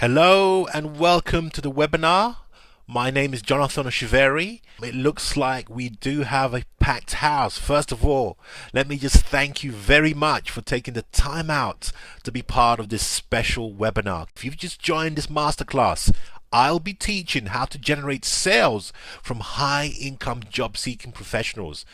Hello and welcome to the webinar. My name is Jonathan Oshiveri. It looks like we do have a packed house. First of all, let me just thank you very much for taking the time out to be part of this special webinar. If you've just joined this masterclass, I'll be teaching how to generate sales from high income job seeking professionals.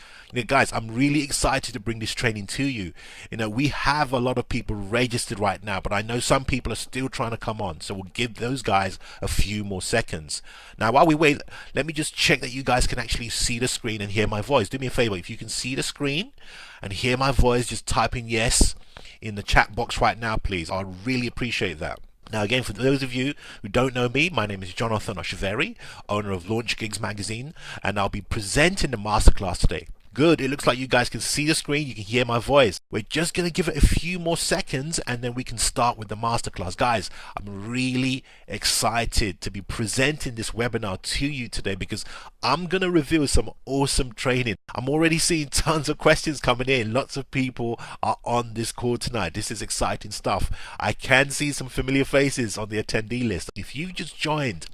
Guys, I'm really excited to bring this training to you. We have a lot of people registered right now, but I know some people are still trying to come on. So we'll give those guys a few more seconds. Now, while we wait, let me just check that you guys can actually see the screen and hear my voice. Do me a favor, if you can see the screen and hear my voice, just type in yes in the chat box right now, please. I'd really appreciate that. Now again, for those of you who don't know me, my name is Jonathan Oshiveri, owner of Launch Gigs Magazine, and I'll be presenting the masterclass today. Good, it looks like you guys can see the screen, you can hear my voice. We're just going to give it a few more seconds and then we can start with the masterclass. Guys, I'm really excited to be presenting this webinar to you today because I'm going to reveal some awesome training. I'm already seeing tons of questions coming in. Lots of people are on this call tonight. This is exciting stuff. I can see some familiar faces on the attendee list. If you've just joined,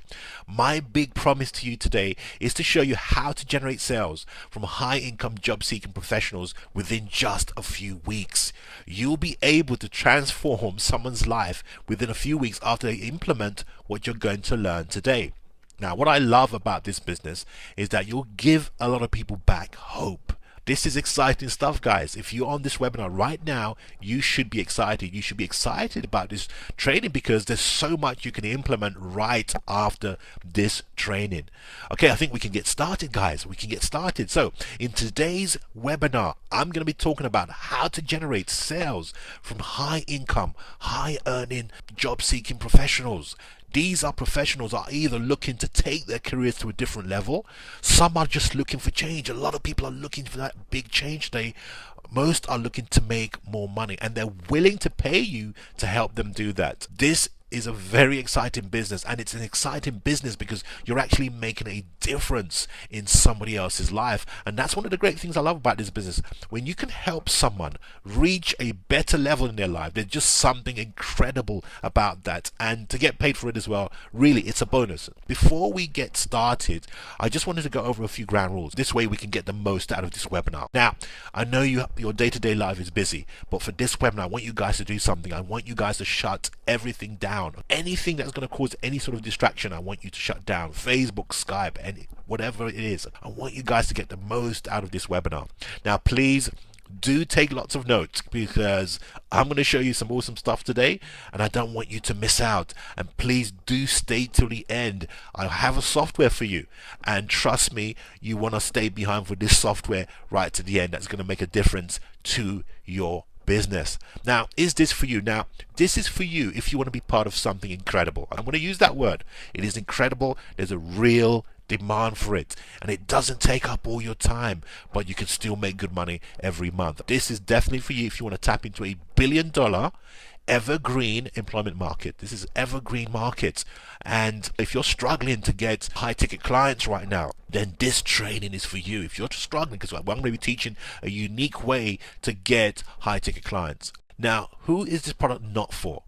my big promise to you today is to show you how to generate sales from high income job seeking professionals within just a few weeks. You'll be able to transform someone's life within a few weeks after they implement what you're going to learn today. Now, what I love about this business is that you'll give a lot of people back hope. This is exciting stuff, guys. If you're on this webinar right now, you should be excited. You should be excited about this training because there's so much you can implement right after this training. Okay, I think we can get started, guys. We can get started. So in today's webinar, I'm going to be talking about how to generate sales from high income, high earning, job seeking professionals. These are professionals are either looking to take their careers to a different level. Some are just looking for change. A lot of people are looking for that big change today. Most are looking to make more money and they're willing to pay you to help them do that. This is a very exciting business, and it's an exciting business because you're actually making a difference in somebody else's life. And that's one of the great things I love about this business. When you can help someone reach a better level in their life, there's just something incredible about that, and to get paid for it as well, really it's a bonus. Before we get started, I just wanted to go over a few ground rules. This way we can get the most out of this webinar. Now, I know your day-to-day life is busy, but for this webinar I want you guys to do something. I want you guys to shut everything down. Anything that's going to cause any sort of distraction, I want you to shut down. Facebook, Skype, and whatever it is. I want you guys to get the most out of this webinar. Now, please do take lots of notes because I'm going to show you some awesome stuff today and I don't want you to miss out. And please do stay till the end. I have a software for you, and trust me, you want to stay behind for this software right to the end. That's going to make a difference to your business. Now, is this for you? Now, this is for you if you want to be part of something incredible. I'm going to use that word. It is incredible. There's a real demand for it, and it doesn't take up all your time, but you can still make good money every month. This is definitely for you if you want to tap into a $1 billion evergreen employment market. This is evergreen markets, and if you're struggling to get high ticket clients right now, then this training is for you. If you're struggling, because I'm going to be teaching a unique way to get high ticket clients. Now, who is this product not for?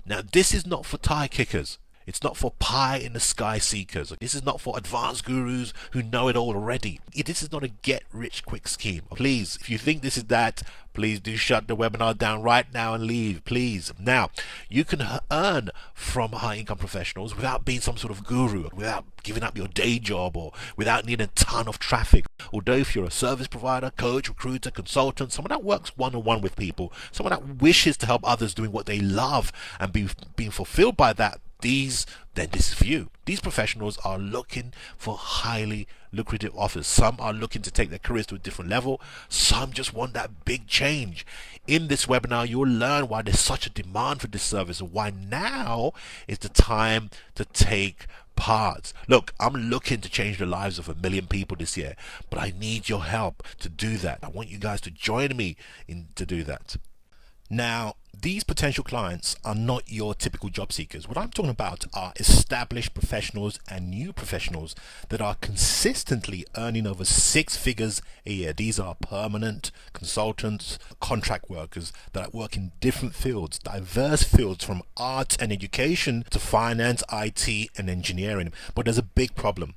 Now, this is not for tire kickers. It's not for pie in the sky seekers. This is not for advanced gurus who know it all already. This is not a get rich quick scheme. Please, if you think this is that, please do shut the webinar down right now and leave, please. Now, you can earn from high income professionals without being some sort of guru, without giving up your day job, or without needing a ton of traffic. Although if you're a service provider, coach, recruiter, consultant, someone that works one-on-one with people, someone that wishes to help others doing what they love and being fulfilled by that, then this is for you. These professionals are looking for highly lucrative offers. Some are looking to take their careers to a different level. Some just want that big change. In this webinar, you'll learn why there's such a demand for this service and why now is the time to take part. Look, I'm looking to change the lives of 1 million people this year, but I need your help to do that. I want you guys to join me to do that. Now, these potential clients are not your typical job seekers. What I'm talking about are established professionals and new professionals that are consistently earning over six figures a year. These are permanent consultants, contract workers that work in different fields, diverse fields from art and education to finance, IT, and engineering. But there's a big problem.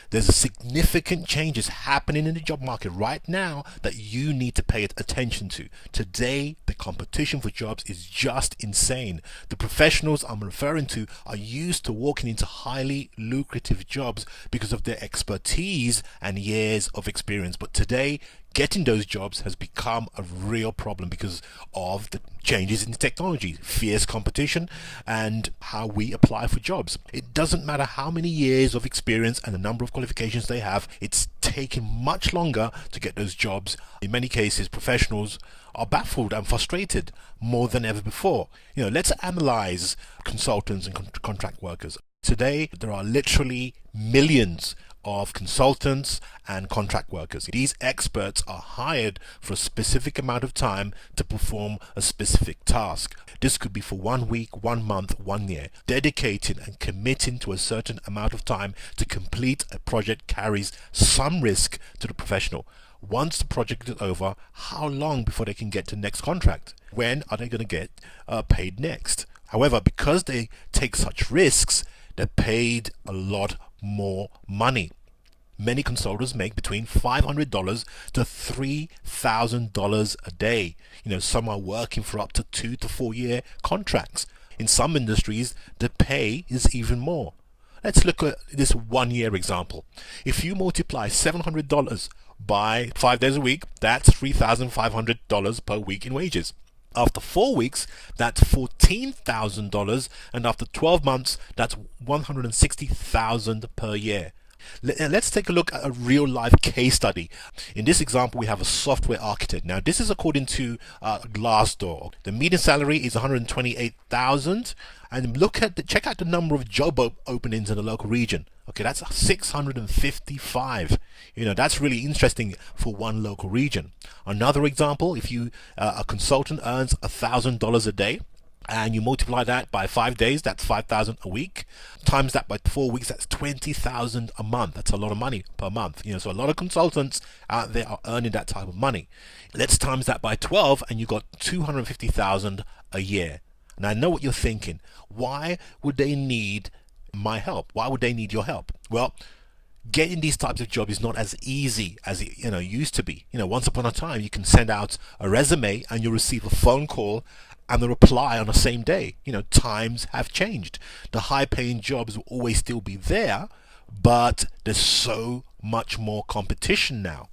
There's significant changes happening in the job market right now that you need to pay attention to. Today, the competition for jobs is just insane. The professionals I'm referring to are used to walking into highly lucrative jobs because of their expertise and years of experience. But today, getting those jobs has become a real problem because of the changes in technology, fierce competition, and how we apply for jobs. It doesn't matter how many years of experience and the number of qualifications they have, it's taking much longer to get those jobs. In many cases, professionals are baffled and frustrated more than ever before. Let's analyze consultants and contract workers. Today, there are literally millions of consultants and contract workers. These experts are hired for a specific amount of time to perform a specific task. This could be for 1 week, 1 month, 1 year. Dedicating and committing to a certain amount of time to complete a project carries some risk to the professional. Once the project is over, how long before they can get to the next contract? When are they going to get paid next? However, because they take such risks, they're paid a lot more money. Many consultants make between $500 to $3,000 a day. Some are working for up to 2 to 4 year contracts. In some industries, the pay is even more. Let's look at this 1 year example. If you multiply $700 by 5 days a week, that's $3,500 per week in wages. After 4 weeks, that's $14,000, and after 12 months, that's $160,000 per year. Let's take a look at a real life case study. In this example, we have a software architect. Now, this is according to Glassdoor. The median salary is $128,000, and check out the number of job openings in the local region. Okay, that's 655. That's really interesting for one local region. Another example, if a consultant earns $1,000 a day, and you multiply that by 5 days, that's 5,000 a week. Times that by 4 weeks, that's 20,000 a month. That's a lot of money per month. So a lot of consultants out there are earning that type of money. Let's times that by 12, and you got 250,000 a year. Now I know what you're thinking. Why would they need my help? Why would they need your help? Well, getting these types of jobs is not as easy as it used to be. Once upon a time, you can send out a resume and you'll receive a phone call and the reply on the same day. Times have changed. The high-paying jobs will always still be there, but there's so much more competition now.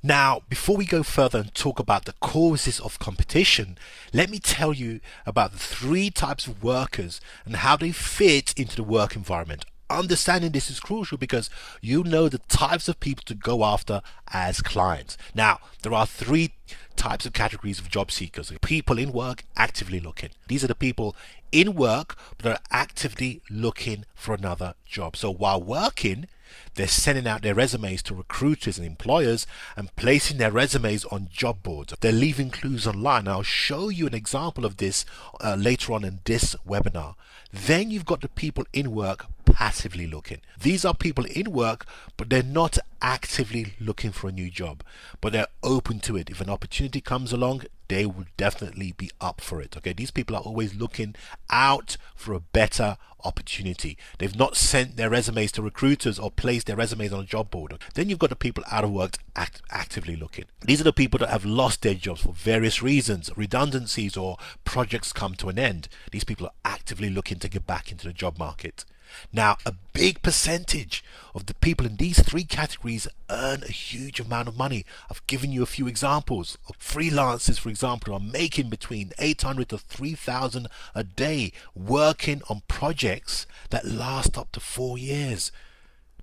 Now, before we go further and talk about the causes of competition, let me tell you about the 3 types of workers and how they fit into the work environment. Understanding this is crucial because you know the types of people to go after as clients. Now, there are 3 types of categories of job seekers. People in work actively looking. These are the people in work but are actively looking for another job. So while working, they're sending out their resumes to recruiters and employers and placing their resumes on job boards. They're leaving clues online. I'll show you an example of this later on in this webinar. Then you've got the people in work passively looking. These are people in work, but they're not actively looking for a new job, but they're open to it. If an opportunity comes along, they will definitely be up for it. Okay, these people are always looking out for a better opportunity. They've not sent their resumes to recruiters or placed their resumes on a job board. Then you've got the people out of work actively looking. These are the people that have lost their jobs for various reasons, redundancies or projects come to an end. These people are actively looking to get back into the job market. Now, a big percentage of the people in these 3 categories earn a huge amount of money. I've given you a few examples of freelancers, for example, are making between 800 to 3,000 a day working on projects that last up to 4 years.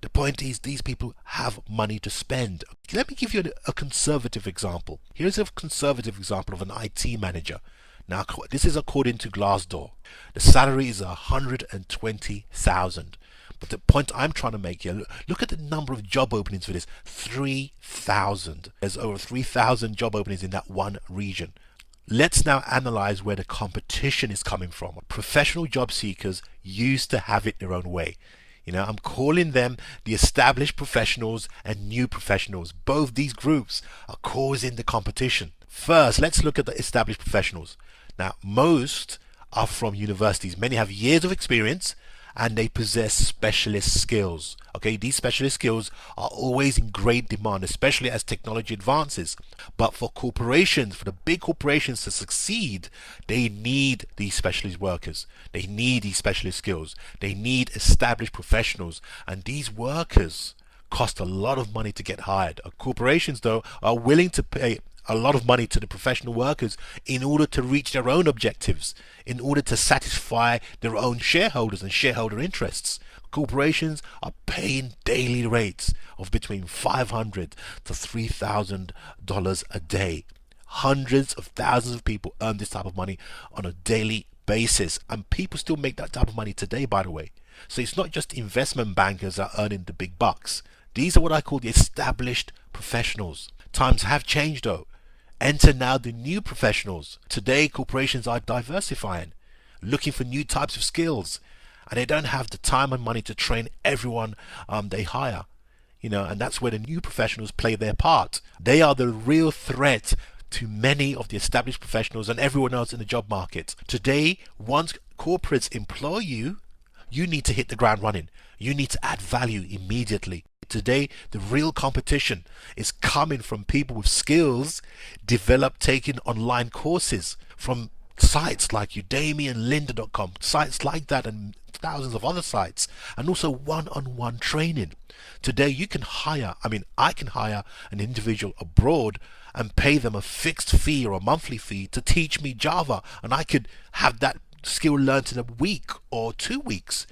The point is, these people have money to spend. Let me give you a conservative example. Here's a conservative example of an IT manager. Now, this is according to Glassdoor. The salary is $120,000. But the point I'm trying to make here, look at the number of job openings for this. 3,000. There's over 3,000 job openings in that one region. Let's now analyze where the competition is coming from. Professional job seekers used to have it their own way. I'm calling them the established professionals and new professionals. Both these groups are causing the competition. First, let's look at the established professionals. Now, most are from universities. Many have years of experience and they possess specialist skills. Okay, these specialist skills are always in great demand, especially as technology advances. But for corporations, for the big corporations to succeed, they need these specialist workers. They need these specialist skills. They need established professionals. And these workers cost a lot of money to get hired. Corporations, though, are willing to pay a lot of money to the professional workers in order to reach their own objectives, in order to satisfy their own shareholders and shareholder interests. Corporations are paying daily rates of between $500 to $3,000 a day. Hundreds of thousands of people earn this type of money on a daily basis, and people still make that type of money today, by the way. So it's not just investment bankers that are earning the big bucks. These are what I call the established professionals. Times have changed though. Enter now the new professionals. Today, corporations are diversifying, looking for new types of skills, and they don't have the time and money to train everyone they hire. And that's where the new professionals play their part. They are the real threat to many of the established professionals and everyone else in the job market. Today, once corporates employ you, you need to hit the ground running. You need to add value immediately. Today, the real competition is coming from people with skills developed taking online courses from sites like Udemy and lynda.com, sites like that, and thousands of other sites, and also one-on-one training. Today, you can hire, I can hire an individual abroad and pay them a fixed fee or a monthly fee to teach me Java, and I could have that skill learned in a week or 2 weeks.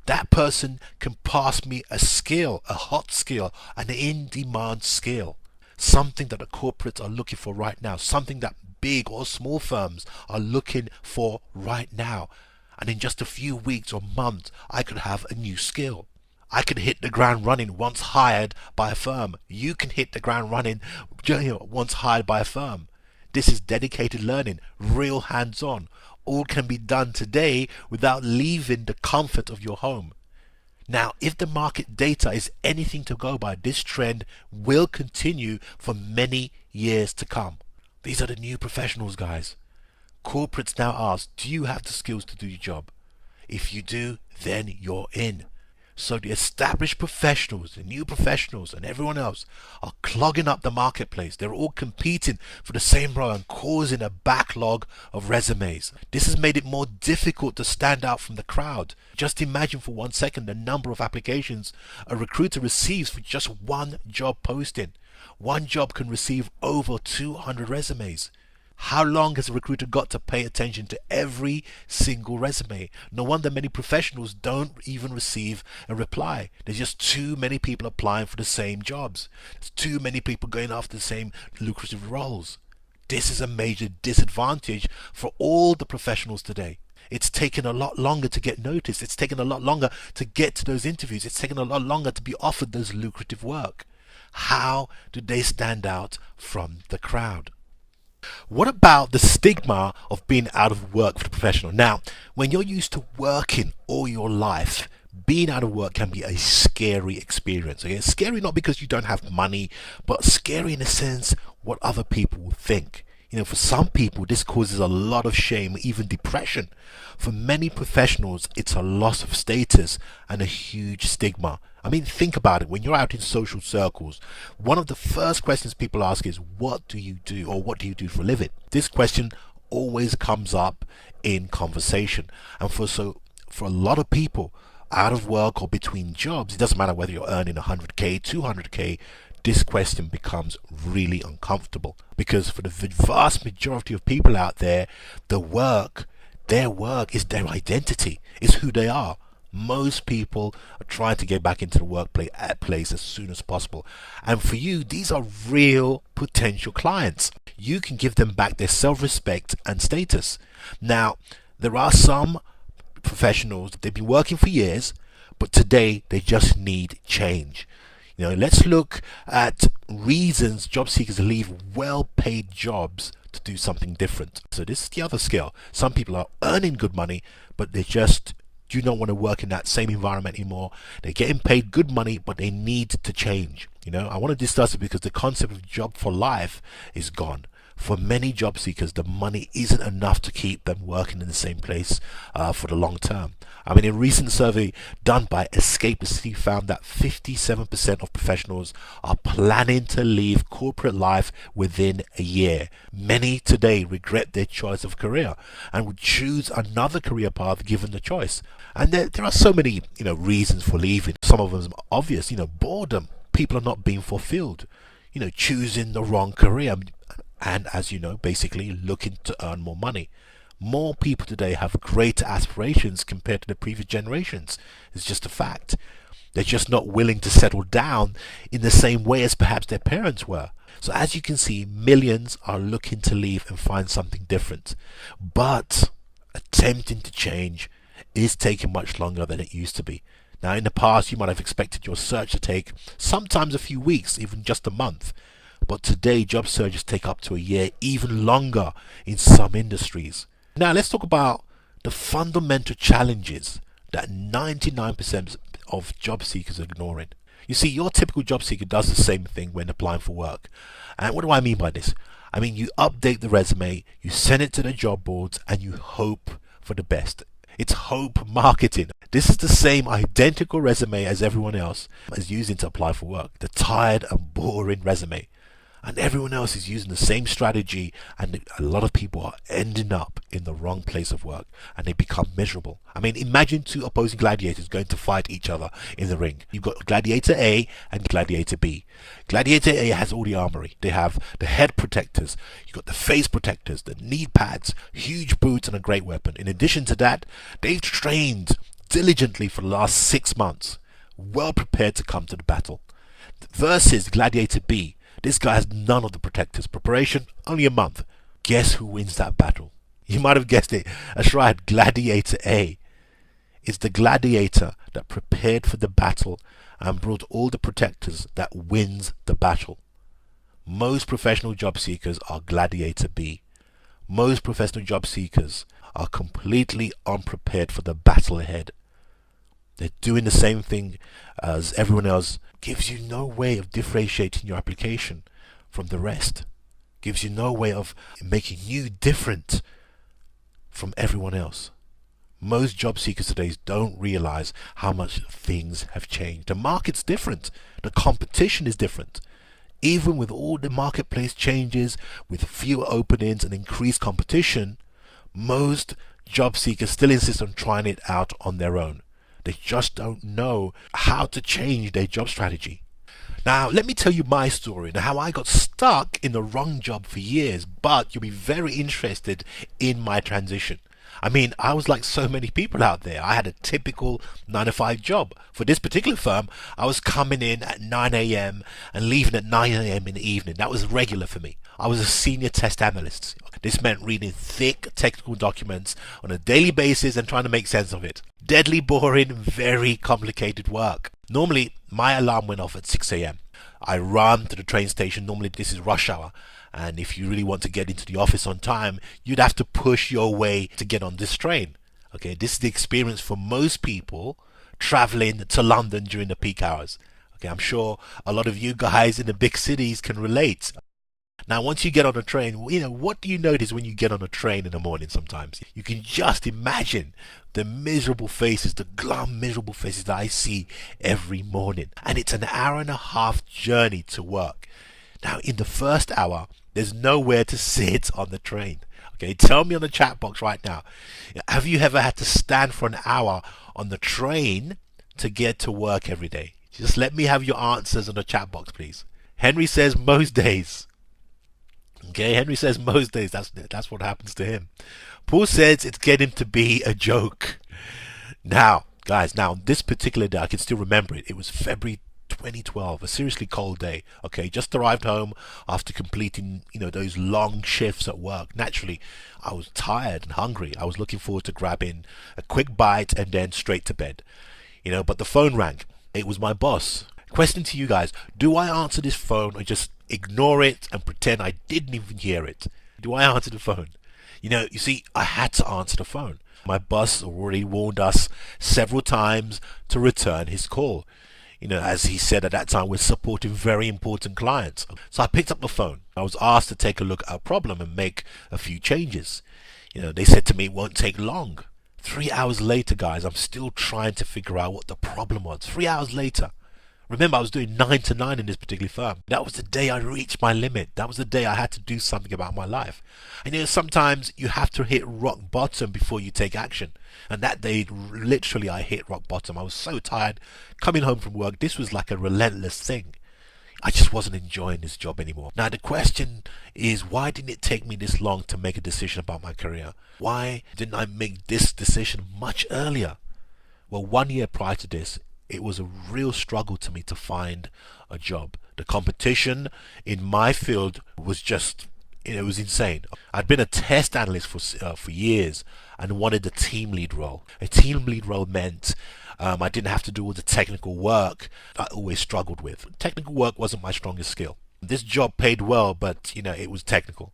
That person can pass me a skill, a hot skill, an in-demand skill, something that the corporates are looking for right now, something that big or small firms are looking for right now. And in just a few weeks or months, I could have a new skill. I could hit the ground running once hired by a firm. You can hit the ground running once hired by a firm. This is dedicated learning, real hands-on. All can be done today without leaving the comfort of your home. Now, if the market data is anything to go by, this trend will continue for many years to come. These are the new professionals, guys. Corporates now ask, do you have the skills to do your job? If you do, then you're in. So the established professionals, the new professionals, and everyone else are clogging up the marketplace. They're all competing for the same role and causing a backlog of resumes. This has made it more difficult to stand out from the crowd. Just imagine for 1 second the number of applications a recruiter receives for just one job posting. One job can receive over 200 resumes. How long has a recruiter got to pay attention to every single resume? No wonder many professionals don't even receive a reply. There's just too many people applying for the same jobs. There's too many people going after the same lucrative roles. This is a major disadvantage for all the professionals today. It's taken a lot longer to get noticed. It's taken a lot longer to get to those interviews. It's taken a lot longer to be offered those lucrative work. How do they stand out from the crowd? What about the stigma of being out of work for the professional? Now, when you're used to working all your life, being out of work can be a scary experience. Okay? It's scary not because you don't have money, but scary in a sense what other people will think. For some people, this causes a lot of shame, even depression. For many professionals, it's a loss of status and a huge stigma. Think about it. When you're out in social circles, one of the first questions people ask is, what do you do, or what do you do for a living? This question always comes up in conversation. And for a lot of people out of work or between jobs, it doesn't matter whether you're earning 100k, 200k, this question becomes really uncomfortable, because for the vast majority of people out there, their work is their identity, is who they are. Most people are trying to get back into the workplace as soon as possible. And for you, these are real potential clients. You can give them back their self-respect and status. Now, there are some professionals, they've been working for years, but today they just need change. Let's look at reasons job seekers leave well-paid jobs to do something different. So this is the other scale. Some people are earning good money, but they just do not want to work in that same environment anymore. They're getting paid good money, but they need to change. I want to discuss it because the concept of job for life is gone. For many job seekers, the money isn't enough to keep them working in the same place for the long term. I mean, a recent survey done by Escapist found that 57% of professionals are planning to leave corporate life within a year. Many today regret their choice of career and would choose another career path given the choice. And there are so many, reasons for leaving. Some of them are obvious. Boredom. People are not being fulfilled. Choosing the wrong career. And as you know, basically looking to earn more money. More people today have greater aspirations compared to the previous generations. It's just a fact. They're just not willing to settle down in the same way as perhaps their parents were. So as you can see, millions are looking to leave and find something different. But attempting to change is taking much longer than it used to be. Now, in the past, you might have expected your search to take sometimes a few weeks, even just a month. But today, job searches take up to a year, even longer in some industries. Now, let's talk about the fundamental challenges that 99% of job seekers are ignoring. You see, your typical job seeker does the same thing when applying for work. And what do I mean by this? I mean, you update the resume, you send it to the job boards, and you hope for the best. It's hope marketing. This is the same identical resume as everyone else is using to apply for work. The tired and boring resume. And everyone else is using the same strategy, and a lot of people are ending up in the wrong place of work and they become miserable. I mean, imagine two opposing gladiators going to fight each other in the ring. You've got Gladiator A and Gladiator B. Gladiator A has all the armory. They have the head protectors, you've got the face protectors, the knee pads, huge boots, and a great weapon. In addition to that, they've trained diligently for the last 6 months, well prepared to come to the battle. Versus Gladiator B. This guy has none of the protectors. Preparation, only a month. Guess who wins that battle? You might have guessed it. That's right, Gladiator A. It's the gladiator that prepared for the battle and brought all the protectors that wins the battle. Most professional job seekers are Gladiator B. Most professional job seekers are completely unprepared for the battle ahead. They're doing the same thing as everyone else. Gives you no way of differentiating your application from the rest. Gives you no way of making you different from everyone else. Most job seekers today don't realize how much things have changed. The market's different. The competition is different. Even with all the marketplace changes, with fewer openings and increased competition, most job seekers still insist on trying it out on their own. They just don't know how to change their job strategy. Now, let me tell you my story and how I got stuck in the wrong job for years, but you'll be very interested in my transition. I mean, I was like so many people out there. I had a typical 9-to-5 job. For this particular firm, I was coming in at 9 a.m. and leaving at 9 a.m. in the evening. That was regular for me. I was a senior test analyst. This meant reading thick technical documents on a daily basis and trying to make sense of it. Deadly boring, very complicated work. Normally, my alarm went off at 6 a.m. I run to the train station. Normally, this is rush hour. And if you really want to get into the office on time, you'd have to push your way to get on this train. Okay, this is the experience for most people traveling to London during the peak hours. Okay, I'm sure a lot of you guys in the big cities can relate. Now, once you get on a train, what do you notice when you get on a train in the morning sometimes? You can just imagine the miserable faces, the glum, miserable faces that I see every morning. And it's an hour-and-a-half journey to work. Now, in the first hour, there's nowhere to sit on the train. Okay, tell me on the chat box right now. Have you ever had to stand for an hour on the train to get to work every day? Just let me have your answers on the chat box, please. Henry says most days. Okay, Henry says most days. That's what happens to him. Paul says it's getting to be a joke. Now, guys, this particular day, I can still remember it. It was February 2012, a seriously cold day. Okay, just arrived home after completing, those long shifts at work. Naturally, I was tired and hungry. I was looking forward to grabbing a quick bite and then straight to bed. But the phone rang. It was my boss. Question to you guys, do I answer this phone or just ignore it and pretend I didn't even hear it? Do I answer the phone? You see, I had to answer the phone. My boss already warned us several times to return his call. As he said at that time, we're supporting very important clients. So I picked up the phone. I was asked to take a look at our problem and make a few changes. They said to me it won't take long. 3 hours later, guys, I'm still trying to figure out what the problem was. 3 hours later. Remember, I was doing 9 to 9 in this particular firm. That was the day I reached my limit. That was the day I had to do something about my life. And sometimes you have to hit rock bottom before you take action. And that day, literally, I hit rock bottom. I was so tired. Coming home from work, this was like a relentless thing. I just wasn't enjoying this job anymore. Now, the question is, why didn't it take me this long to make a decision about my career? Why didn't I make this decision much earlier? Well, 1 year prior to this, it was a real struggle to me to find a job. The competition in my field was just, it was insane. I'd been a test analyst for years and wanted a team lead role. A team lead role meant I didn't have to do all the technical work I always struggled with. Technical work wasn't my strongest skill. This job paid well, but it was technical.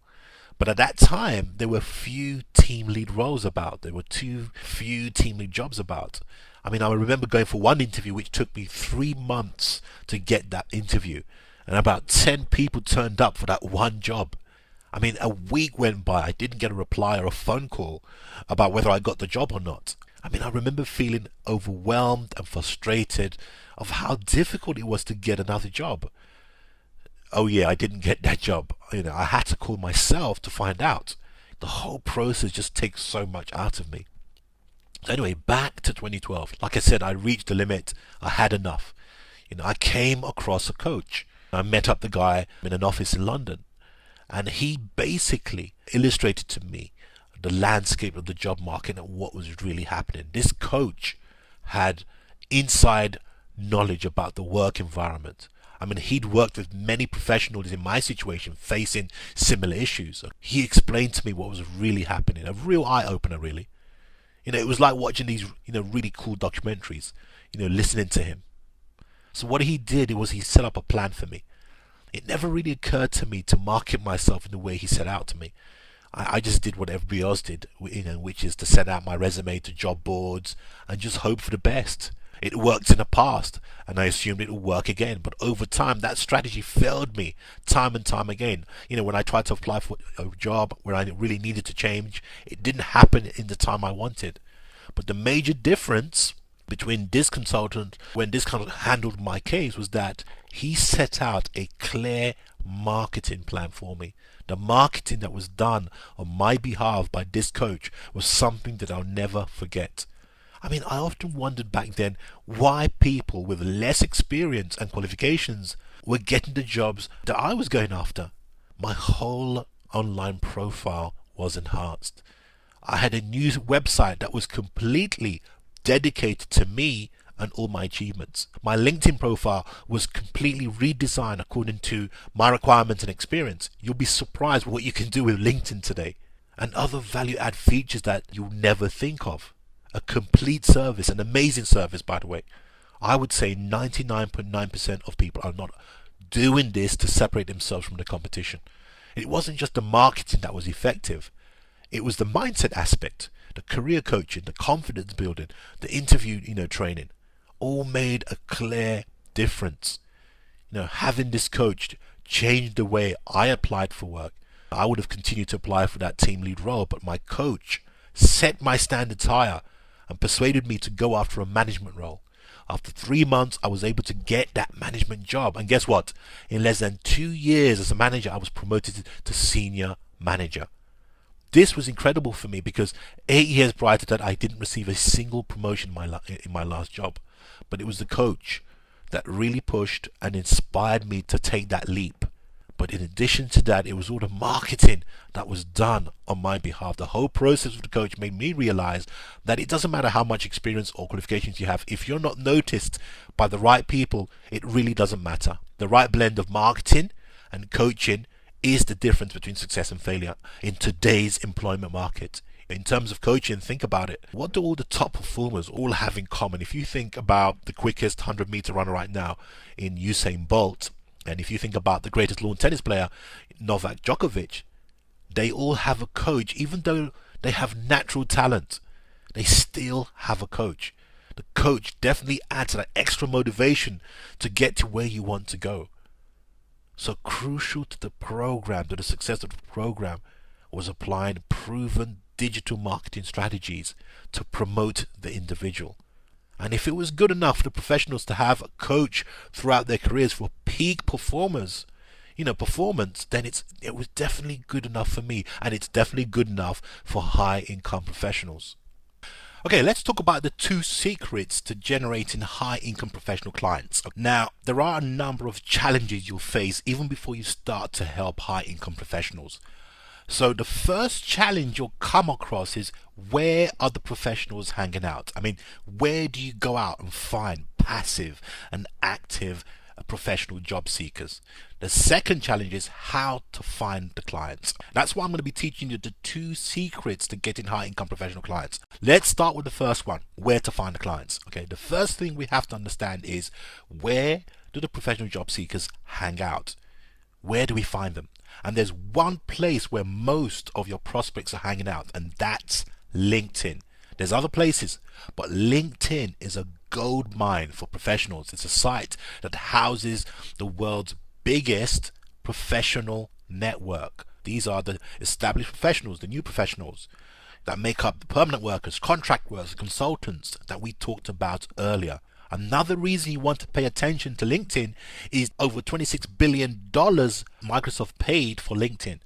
But at that time, there were few team lead roles about. There were too few team lead jobs about. I remember going for one interview, which took me 3 months to get that interview. And about 10 people turned up for that one job. A week went by. I didn't get a reply or a phone call about whether I got the job or not. I remember feeling overwhelmed and frustrated of how difficult it was to get another job. Oh yeah, I didn't get that job. I had to call myself to find out. The whole process just takes so much out of me. So anyway, back to 2012. Like I said, I reached the limit. I had enough. I came across a coach. I met up the guy in an office in London, and he basically illustrated to me the landscape of the job market and what was really happening. This coach had inside knowledge about the work environment. He'd worked with many professionals in my situation facing similar issues. He explained to me what was really happening. A real eye-opener, really. It was like watching these, really cool documentaries, listening to him. So what he did was he set up a plan for me. It never really occurred to me to market myself in the way he set out to me. I just did what everybody else did, which is to send out my resume to job boards and just hope for the best. It worked in the past, and I assumed it would work again. But over time, that strategy failed me time and time again. When I tried to apply for a job where I really needed to change, it didn't happen in the time I wanted. But the major difference between this consultant, when this consultant handled my case, was that he set out a clear marketing plan for me. The marketing that was done on my behalf by this coach was something that I'll never forget. I often wondered back then why people with less experience and qualifications were getting the jobs that I was going after. My whole online profile was enhanced. I had a new website that was completely dedicated to me and all my achievements. My LinkedIn profile was completely redesigned according to my requirements and experience. You'll be surprised what you can do with LinkedIn today. And other value add features that you'll never think of. A complete service, an amazing service, by the way. I would say 99.9% of people are not doing this to separate themselves from the competition. It wasn't just the marketing that was effective. It was the mindset aspect, the career coaching, the confidence building, the interview, training, all made a clear difference. Having this coach changed the way I applied for work. I would have continued to apply for that team lead role, but my coach set my standards higher and persuaded me to go after a management role. After 3 months, I was able to get that management job. And guess what? In less than 2 years as a manager, I was promoted to senior manager. This was incredible for me because 8 years prior to that, I didn't receive a single promotion in my last job. But it was the coach that really pushed and inspired me to take that leap. But in addition to that, it was all the marketing that was done on my behalf. The whole process of the coach made me realize that it doesn't matter how much experience or qualifications you have. If you're not noticed by the right people, it really doesn't matter. The right blend of marketing and coaching is the difference between success and failure in today's employment market. In terms of coaching, think about it. What do all the top performers all have in common? If you think about the quickest 100-meter runner right now in Usain Bolt, and if you think about the greatest lawn tennis player, Novak Djokovic, they all have a coach. Even though they have natural talent, they still have a coach. The coach definitely adds that extra motivation to get to where you want to go. So crucial to the program, to the success of the program, was applying proven digital marketing strategies to promote the individual. And if it was good enough for the professionals to have a coach throughout their careers for peak performance, then it was definitely good enough for me, and it's definitely good enough for high income professionals. Okay, let's talk about the 2 secrets to generating high income professional clients. Now, there are a number of challenges you'll face even before you start to help high income professionals. So the first challenge you'll come across is, where are the professionals hanging out? I mean, where do you go out and find passive and active professional job seekers? The second challenge is how to find the clients. That's why I'm going to be teaching you the 2 secrets to getting high income professional clients. Let's start with the first one, where to find the clients. Okay, the first thing we have to understand is, where do the professional job seekers hang out? Where do we find them? And there's one place where most of your prospects are hanging out, and that's LinkedIn. There's other places, but LinkedIn is a gold mine for professionals. It's a site that houses the world's biggest professional network. These are the established professionals, the new professionals that make up the permanent workers, contract workers, consultants that we talked about earlier. Another reason you want to pay attention to LinkedIn is over $26 billion Microsoft paid for LinkedIn.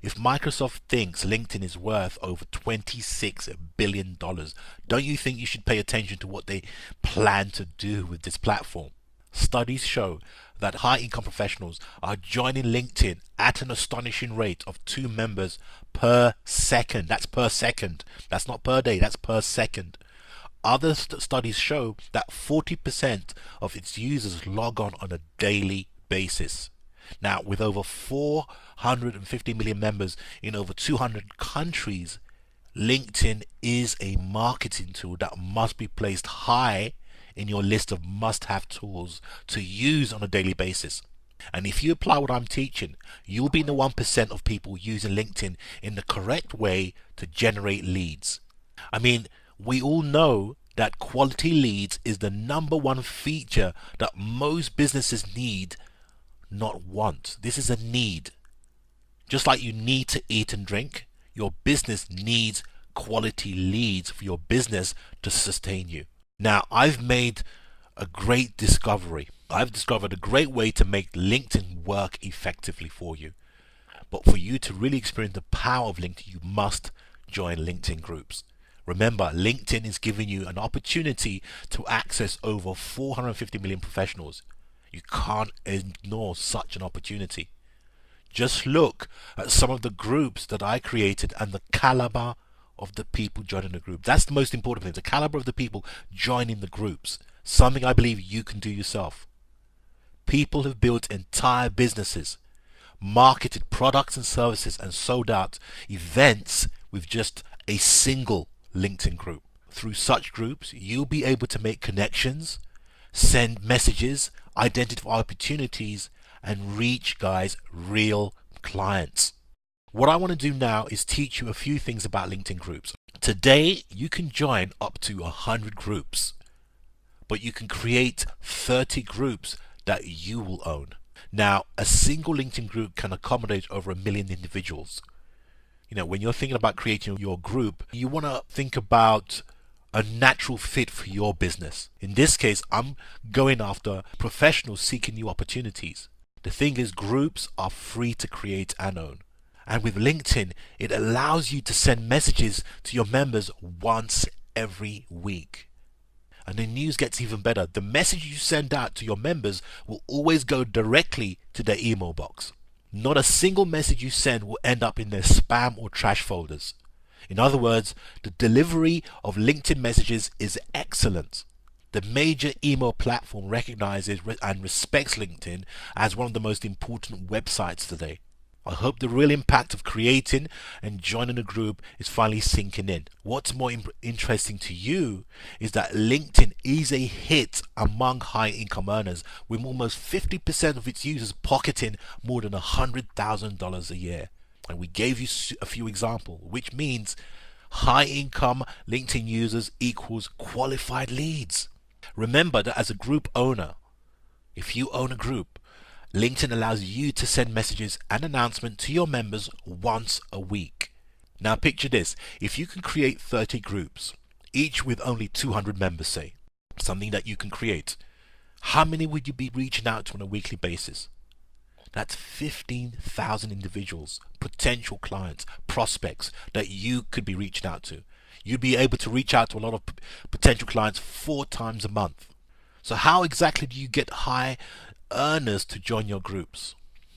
If Microsoft thinks LinkedIn is worth over $26 billion, don't you think you should pay attention to what they plan to do with this platform? Studies show that high-income professionals are joining LinkedIn at an astonishing rate of 2 members per second. That's per second. That's not per day. That's per second. Other studies show that 40% of its users log on a daily basis. Now, with over 450 million members in over 200 countries, LinkedIn is a marketing tool that must be placed high in your list of must-have tools to use on a daily basis. And if you apply what I'm teaching, you'll be in the 1% of people using LinkedIn in the correct way to generate leads. I mean, we all know that quality leads is the #1 feature that most businesses need, not want. This is a need. Just like you need to eat and drink, your business needs quality leads for your business to sustain you. Now, I've made a great discovery. I've discovered a great way to make LinkedIn work effectively for you. But for you to really experience the power of LinkedIn, you must join LinkedIn groups. Remember, LinkedIn is giving you an opportunity to access over 450 million professionals. You can't ignore such an opportunity. Just look at some of the groups that I created and the caliber of the people joining the group. That's the most important thing, the caliber of the people joining the groups. Something I believe you can do yourself. People have built entire businesses, marketed products and services, and sold out events with just a single LinkedIn group. Through such groups, you'll be able to make connections, send messages, identify opportunities, and reach, guys, real clients. What I want to do now is teach you a few things about LinkedIn groups. Today, you can join up to 100 groups, but you can create 30 groups that you will own. Now, a single LinkedIn group can accommodate over 1 million individuals. When you're thinking about creating your group, you want to think about a natural fit for your business. In this case, I'm going after professionals seeking new opportunities. The thing is, groups are free to create and own. And with LinkedIn, it allows you to send messages to your members once every week. And the news gets even better. The message you send out to your members will always go directly to their email box. Not a single message you send will end up in their spam or trash folders. In other words, the delivery of LinkedIn messages is excellent. The major email platform recognizes and respects LinkedIn as one of the most important websites today. I hope the real impact of creating and joining a group is finally sinking in. What's more interesting to you is that LinkedIn is a hit among high income earners, with almost 50% of its users pocketing more than $100,000 a year. And we gave you a few examples, which means high income LinkedIn users equals qualified leads. Remember that as a group owner, if you own a group, LinkedIn allows you to send messages and announcements to your members once a week. Now picture this, if you can create 30 groups, each with only 200 members, say, something that you can create, how many would you be reaching out to on a weekly basis? That's 15,000 individuals, potential clients, prospects that you could be reaching out to. You'd be able to reach out to a lot of potential clients 4 times a month. So how exactly do you get high earners to join your groups?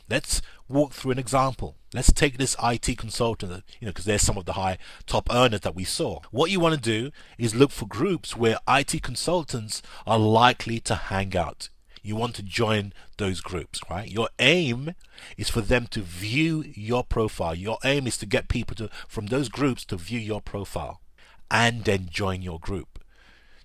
Let's walk through an example. Let's take this IT consultant, because there's some of the high top earners that we saw. What you want to do is look for groups where IT consultants are likely to hang out. You want to join those groups, right? Your aim is for them to view your profile. Your aim is to get people from those groups to view your profile and then join your group.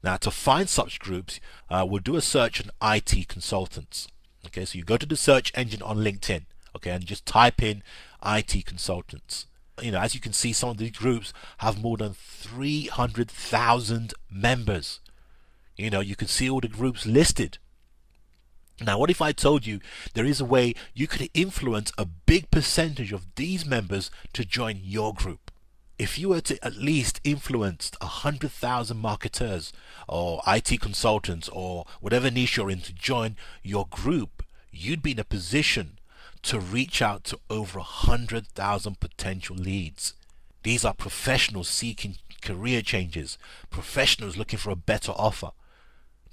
Now, to find such groups, we'll do a search on IT consultants. Okay, so you go to the search engine on LinkedIn, okay, and just type in IT consultants. As you can see, some of these groups have more than 300,000 members. You can see all the groups listed. Now, what if I told you there is a way you could influence a big percentage of these members to join your group? If you were to at least influence 100,000 marketers or IT consultants or whatever niche you're in to join your group, you'd be in a position to reach out to over 100,000 potential leads. These are professionals seeking career changes, professionals looking for a better offer.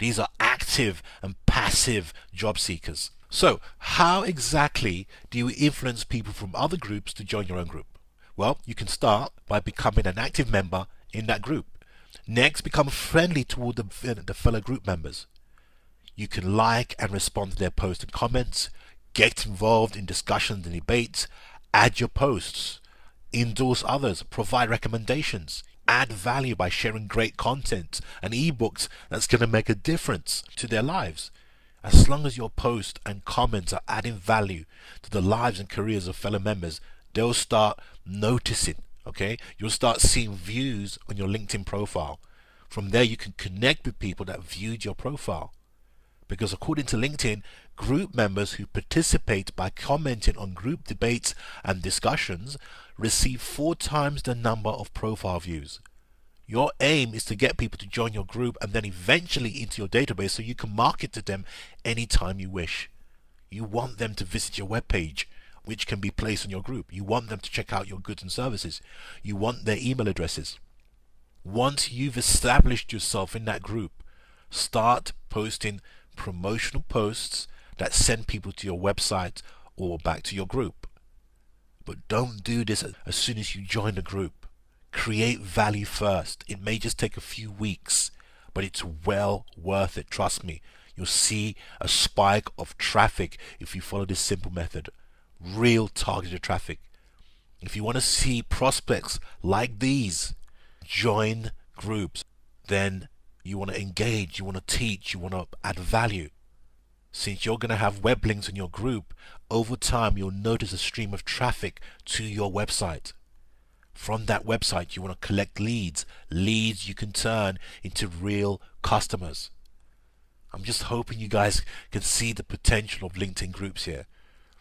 These are active and passive job seekers. So how exactly do you influence people from other groups to join your own group? Well, you can start by becoming an active member in that group. Next, become friendly toward the fellow group members. You can like and respond to their posts and comments, get involved in discussions and debates, add your posts, endorse others, provide recommendations, add value by sharing great content and ebooks that's going to make a difference to their lives. As long as your posts and comments are adding value to the lives and careers of fellow members, they'll start noticing, okay? You'll start seeing views on your LinkedIn profile. From there, you can connect with people that viewed your profile. Because according to LinkedIn, group members who participate by commenting on group debates and discussions receive 4 times the number of profile views. Your aim is to get people to join your group and then eventually into your database so you can market to them anytime you wish. You want them to visit your webpage, which can be placed on your group. You want them to check out your goods and services. You want their email addresses. Once you've established yourself in that group, start posting promotional posts that send people to your website or back to your group. But don't do this as soon as you join the group. Create value first. It may just take a few weeks, but it's well worth it. Trust me. You'll see a spike of traffic if you follow this simple method. Real targeted traffic. If you want to see prospects like these join groups, then you want to engage, you want to teach, you want to add value. Since you're going to have web links in your group, over time you'll notice a stream of traffic to your website. From that website you want to collect leads you can turn into real customers. I'm just hoping you guys can see the potential of LinkedIn groups here.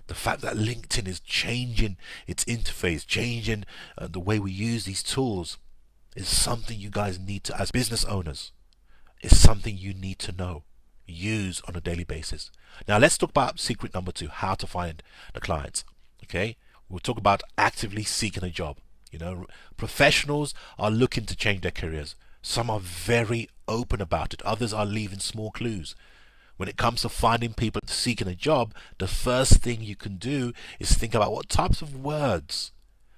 The fact that LinkedIn is changing its interface, changing the way we use these tools, is something you guys need to, as business owners, is something you need to know, use on a daily basis. Now let's talk about secret number 2, how to find the clients. Okay, we'll talk about actively seeking a job. Professionals are looking to change their careers. Some are very open about it, others are leaving small clues. When it comes to finding people seeking a job, the first thing you can do is think about what types of words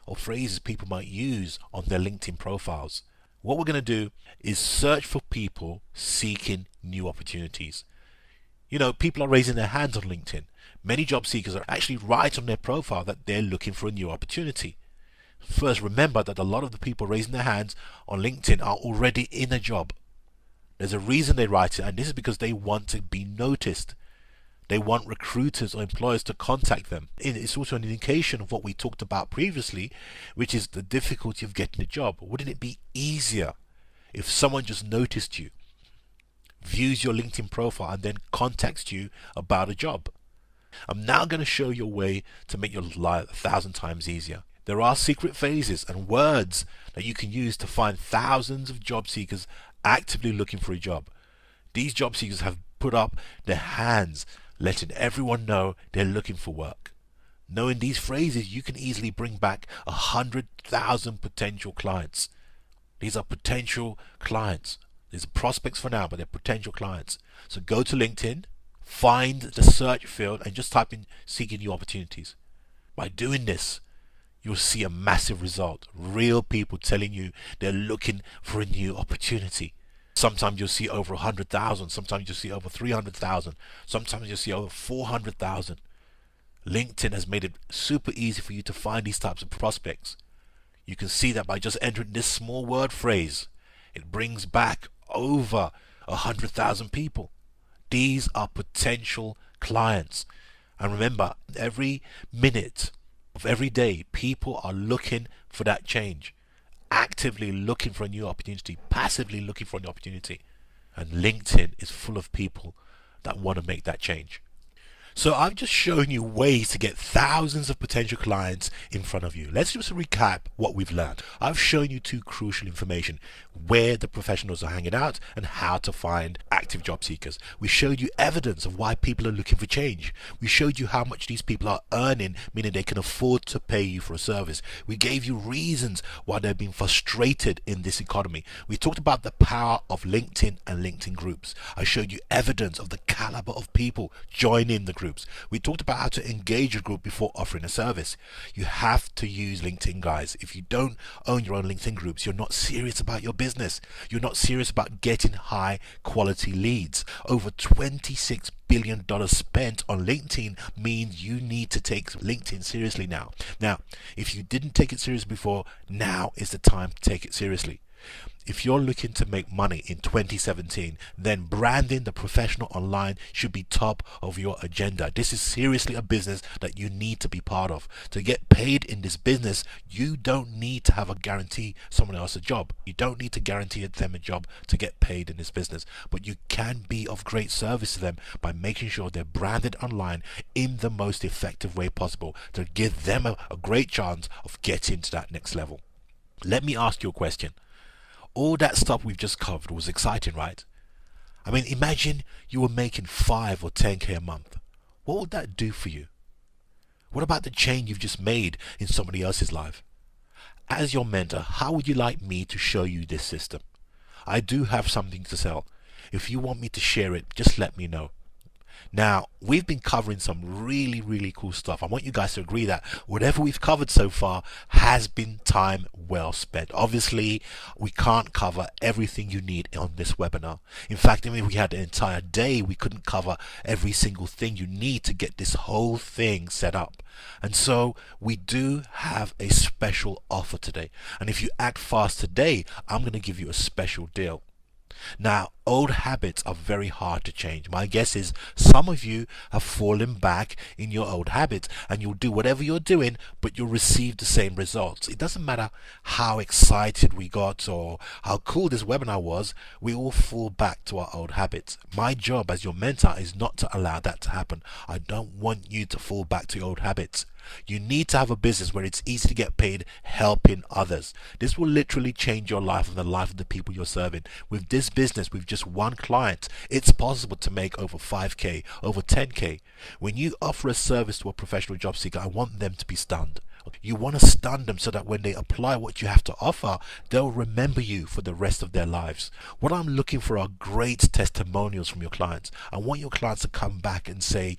or phrases people might use on their LinkedIn profiles. What we're going to do is search for people seeking new opportunities. People are raising their hands on LinkedIn. Many job seekers are actually write on their profile that they're looking for a new opportunity. First, remember that a lot of the people raising their hands on LinkedIn are already in a job. There's a reason they write it, and this is because they want to be noticed. They want recruiters or employers to contact them. It's also an indication of what we talked about previously, which is the difficulty of getting a job. Wouldn't it be easier if someone just noticed you, views your LinkedIn profile, and then contacts you about a job? I'm now going to show you a way to make your life 1,000 times easier. There are secret phrases and words that you can use to find thousands of job seekers actively looking for a job. These job seekers have put up their hands, letting everyone know they're looking for work. Knowing these phrases, you can easily bring back 100,000 potential clients. These are potential clients. These are prospects for now, but they're potential clients. So go to LinkedIn, find the search field, and just type in seeking new opportunities. By doing this, you'll see a massive result. Real people telling you they're looking for a new opportunity. Sometimes you'll see over 100,000. Sometimes you'll see over 300,000. Sometimes you'll see over 400,000. LinkedIn has made it super easy for you to find these types of prospects. You can see that by just entering this small word phrase, it brings back over 100,000 people. These are potential clients. And remember, every minute of every day, people are looking for that change, actively looking for a new opportunity, passively looking for an opportunity. And LinkedIn is full of people that want to make that change. So I've just shown you ways to get thousands of potential clients in front of you. Let's just recap what we've learned. I've shown you two crucial information: where the professionals are hanging out and how to find active job seekers. We showed you evidence of why people are looking for change. We showed you how much these people are earning, meaning they can afford to pay you for a service. We gave you reasons why they're being frustrated in this economy. We talked about the power of LinkedIn and LinkedIn groups. I showed you evidence of the caliber of people joining the groups. We talked about how to engage a group before offering a service. You have to use LinkedIn, guys. If you don't own your own LinkedIn groups, you're not serious about your business. You're not serious about getting high quality leads. Over $26 billion spent on LinkedIn means you need to take LinkedIn seriously now. Now, if you didn't take it seriously before, now is the time to take it seriously. If you're looking to make money in 2017, then branding the professional online should be top of your agenda. This is seriously a business that you need to be part of. To get paid in this business, you don't need to have a guarantee someone else a job. You don't need to guarantee them a job to get paid in this business, but you can be of great service to them by making sure they're branded online in the most effective way possible to give them a great chance of getting to that next level. Let me ask you a question. All that stuff we've just covered was exciting, right? I mean, imagine you were making 5 or 10K a month. What would that do for you? What about the change you've just made in somebody else's life? As your mentor, how would you like me to show you this system? I do have something to sell. If you want me to share it, just let me know. Now, we've been covering some really cool stuff. I want you guys to agree that whatever we've covered so far has been time well spent. Obviously, we can't cover everything you need on this webinar. In fact, even if we had an entire day, we couldn't cover every single thing you need to get this whole thing set up. And so we do have a special offer today. And if you act fast today, I'm going to give you a special deal. Now, old habits are very hard to change. My guess is some of you have fallen back in your old habits and you'll do whatever you're doing, but you'll receive the same results. It doesn't matter how excited we got or how cool this webinar was, we all fall back to our old habits. My job as your mentor is not to allow that to happen. I don't want you to fall back to your old habits. You need to have a business where it's easy to get paid helping others. This will literally change your life and the life of the people you're serving. With this business, with just one client, it's possible to make over 5K, over 10K. When you offer a service to a professional job seeker, I want them to be stunned. You want to stun them so that when they apply what you have to offer, they'll remember you for the rest of their lives. What I'm looking for are great testimonials from your clients. I want your clients to come back and say,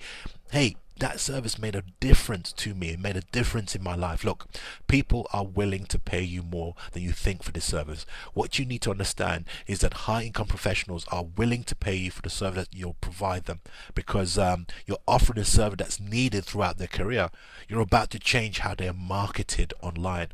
hey, that service made a difference to me. It made a difference in my life. Look, people are willing to pay you more than you think for this service. What you need to understand is that high income professionals are willing to pay you for the service that you'll provide them, because you're offering a service that's needed throughout their career. You're about to change how they're marketed online.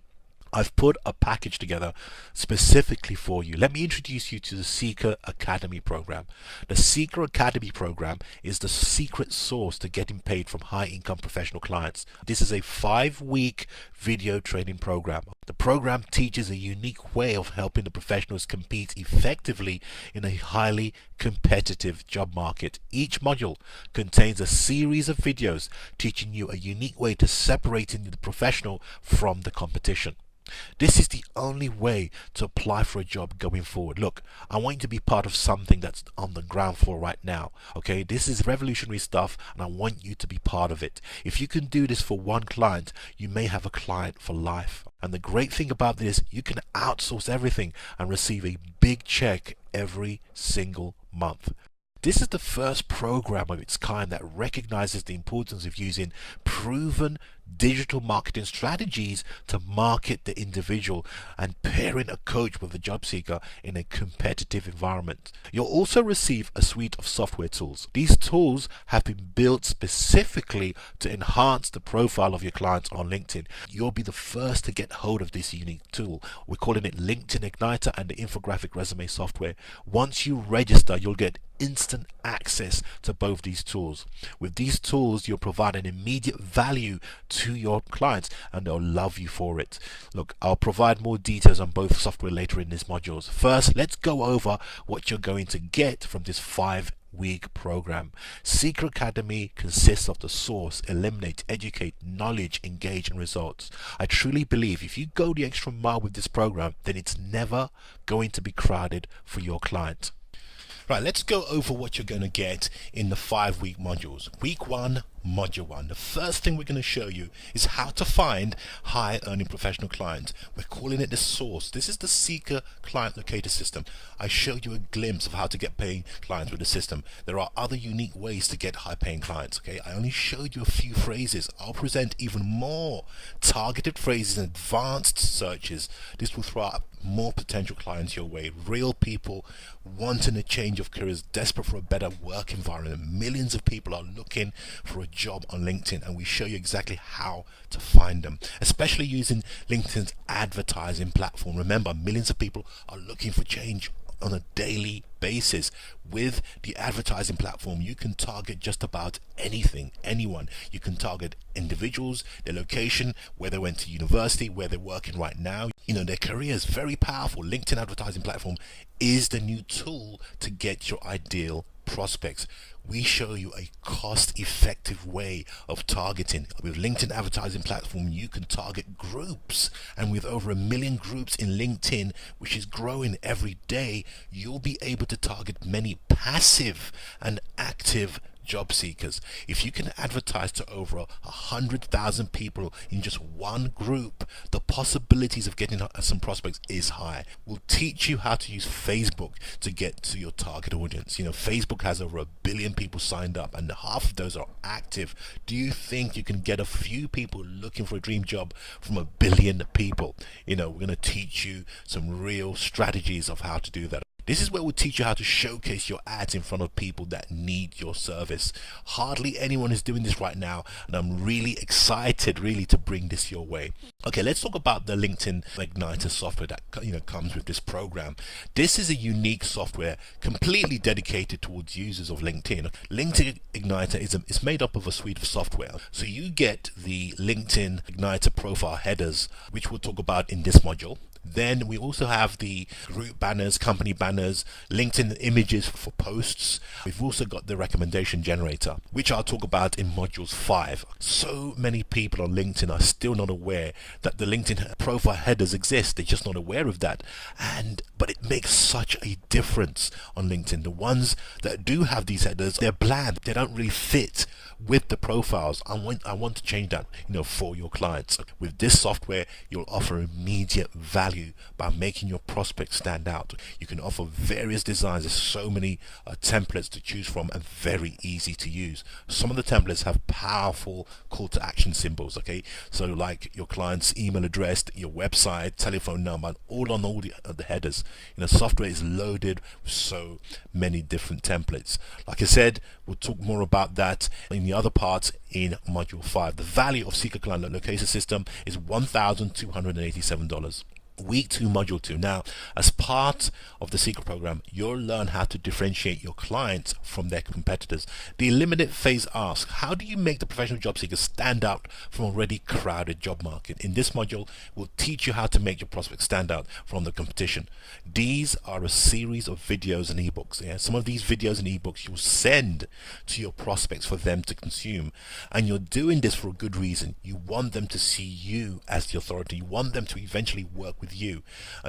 I've put a package together specifically for you. Let me introduce you to the Seeker Academy program. The Seeker Academy program is the secret sauce to getting paid from high income professional clients. This is a 5-week video training program. The program teaches a unique way of helping the professionals compete effectively in a highly competitive job market. Each module contains a series of videos teaching you a unique way to separating the professional from the competition. This is the only way to apply for a job going forward. Look, I want you to be part of something that's on the ground floor right now. Okay, this is revolutionary stuff, and I want you to be part of it. If you can do this for one client, you may have a client for life. And the great thing about this, you can outsource everything and receive a big check every single month. This is the first program of its kind that recognizes the importance of using proven digital marketing strategies to market the individual and pairing a coach with a job seeker in a competitive environment. You'll also receive a suite of software tools. These tools have been built specifically to enhance the profile of your clients on LinkedIn. You'll be the first to get hold of this unique tool. We're calling it LinkedIn Igniter and the infographic resume software. Once you register, you'll get instant access to both these tools. With these tools, you'll provide an immediate value to your clients and they'll love you for it. Look, I'll provide more details on both software later in these modules. First, let's go over what you're going to get from this 5-week program. Seeker Academy consists of the source, eliminate, educate, knowledge, engage, and results. I truly believe if you go the extra mile with this program, then it's never going to be crowded for your client. Right, let's go over what you're going to get in the 5-week modules. Week 1, Module 1. The first thing we're going to show you is how to find high earning professional clients. We're calling it the source. This is the Seeker client locator system. I showed you a glimpse of how to get paying clients with the system. There are other unique ways to get high paying clients. Okay, I only showed you a few phrases. I'll present even more targeted phrases and advanced searches. This will throw out more potential clients your way. Real people wanting a change of careers, desperate for a better work environment. Millions of people are looking for a job on LinkedIn, and we show you exactly how to find them, especially using LinkedIn's advertising platform. Remember, millions of people are looking for change on a daily basis. With the advertising platform, you can target just about anything, anyone. You can target individuals, their location, where they went to university, where they're working right now. You know, their career is very powerful. LinkedIn advertising platform is the new tool to get your ideal prospects. We show you a cost-effective way of targeting. With LinkedIn advertising platform, you can target groups, and with over 1 million groups in LinkedIn, which is growing every day, you'll be able to target many passive and active job seekers. If you can advertise to over 100,000 people in just one group, the possibilities of getting some prospects is high. We'll teach you how to use Facebook to get to your target audience. You know, Facebook has over 1 billion people signed up and half of those are active. Do you think you can get a few people looking for a dream job from 1 billion people? You know, we're going to teach you some real strategies of how to do that. This is where we'll teach you how to showcase your ads in front of people that need your service. Hardly anyone is doing this right now, and I'm really excited to bring this your way. Okay, let's talk about the LinkedIn Igniter software that comes with this program. This is a unique software completely dedicated towards users of LinkedIn. LinkedIn Igniter is made up of a suite of software. So you get the LinkedIn Igniter profile headers, which we'll talk about in this module. Then we also have the group banners, company banners, LinkedIn images for posts. We've also got the recommendation generator, which I'll talk about in modules 5. So many people on LinkedIn are still not aware that the LinkedIn profile headers exist. They're just not aware of that. But it makes such a difference on LinkedIn. The ones that do have these headers, they're bland. They don't really fit with the profiles. I want to change that, for your clients. With this software, you'll offer immediate value value by making your prospects stand out. You can offer various designs. There's so many templates to choose from and very easy to use. Some of the templates have powerful call to action symbols, okay? So like your client's email address, your website, telephone number, all on all the headers. Software is loaded with so many different templates. Like I said, we'll talk more about that in the other parts in Module 5. The value of Seeker Client Location System is $1,287. Week 2, Module 2. Now, as part of the Seeker program, you'll learn how to differentiate your clients from their competitors. The Eliminate phase asks, how do you make the professional job seeker stand out from already crowded job market? In this module, we'll teach you how to make your prospects stand out from the competition. These are a series of videos and ebooks. Some of these videos and ebooks you'll send to your prospects for them to consume. And you're doing this for a good reason. You want them to see you as the authority. You want them to eventually work with you.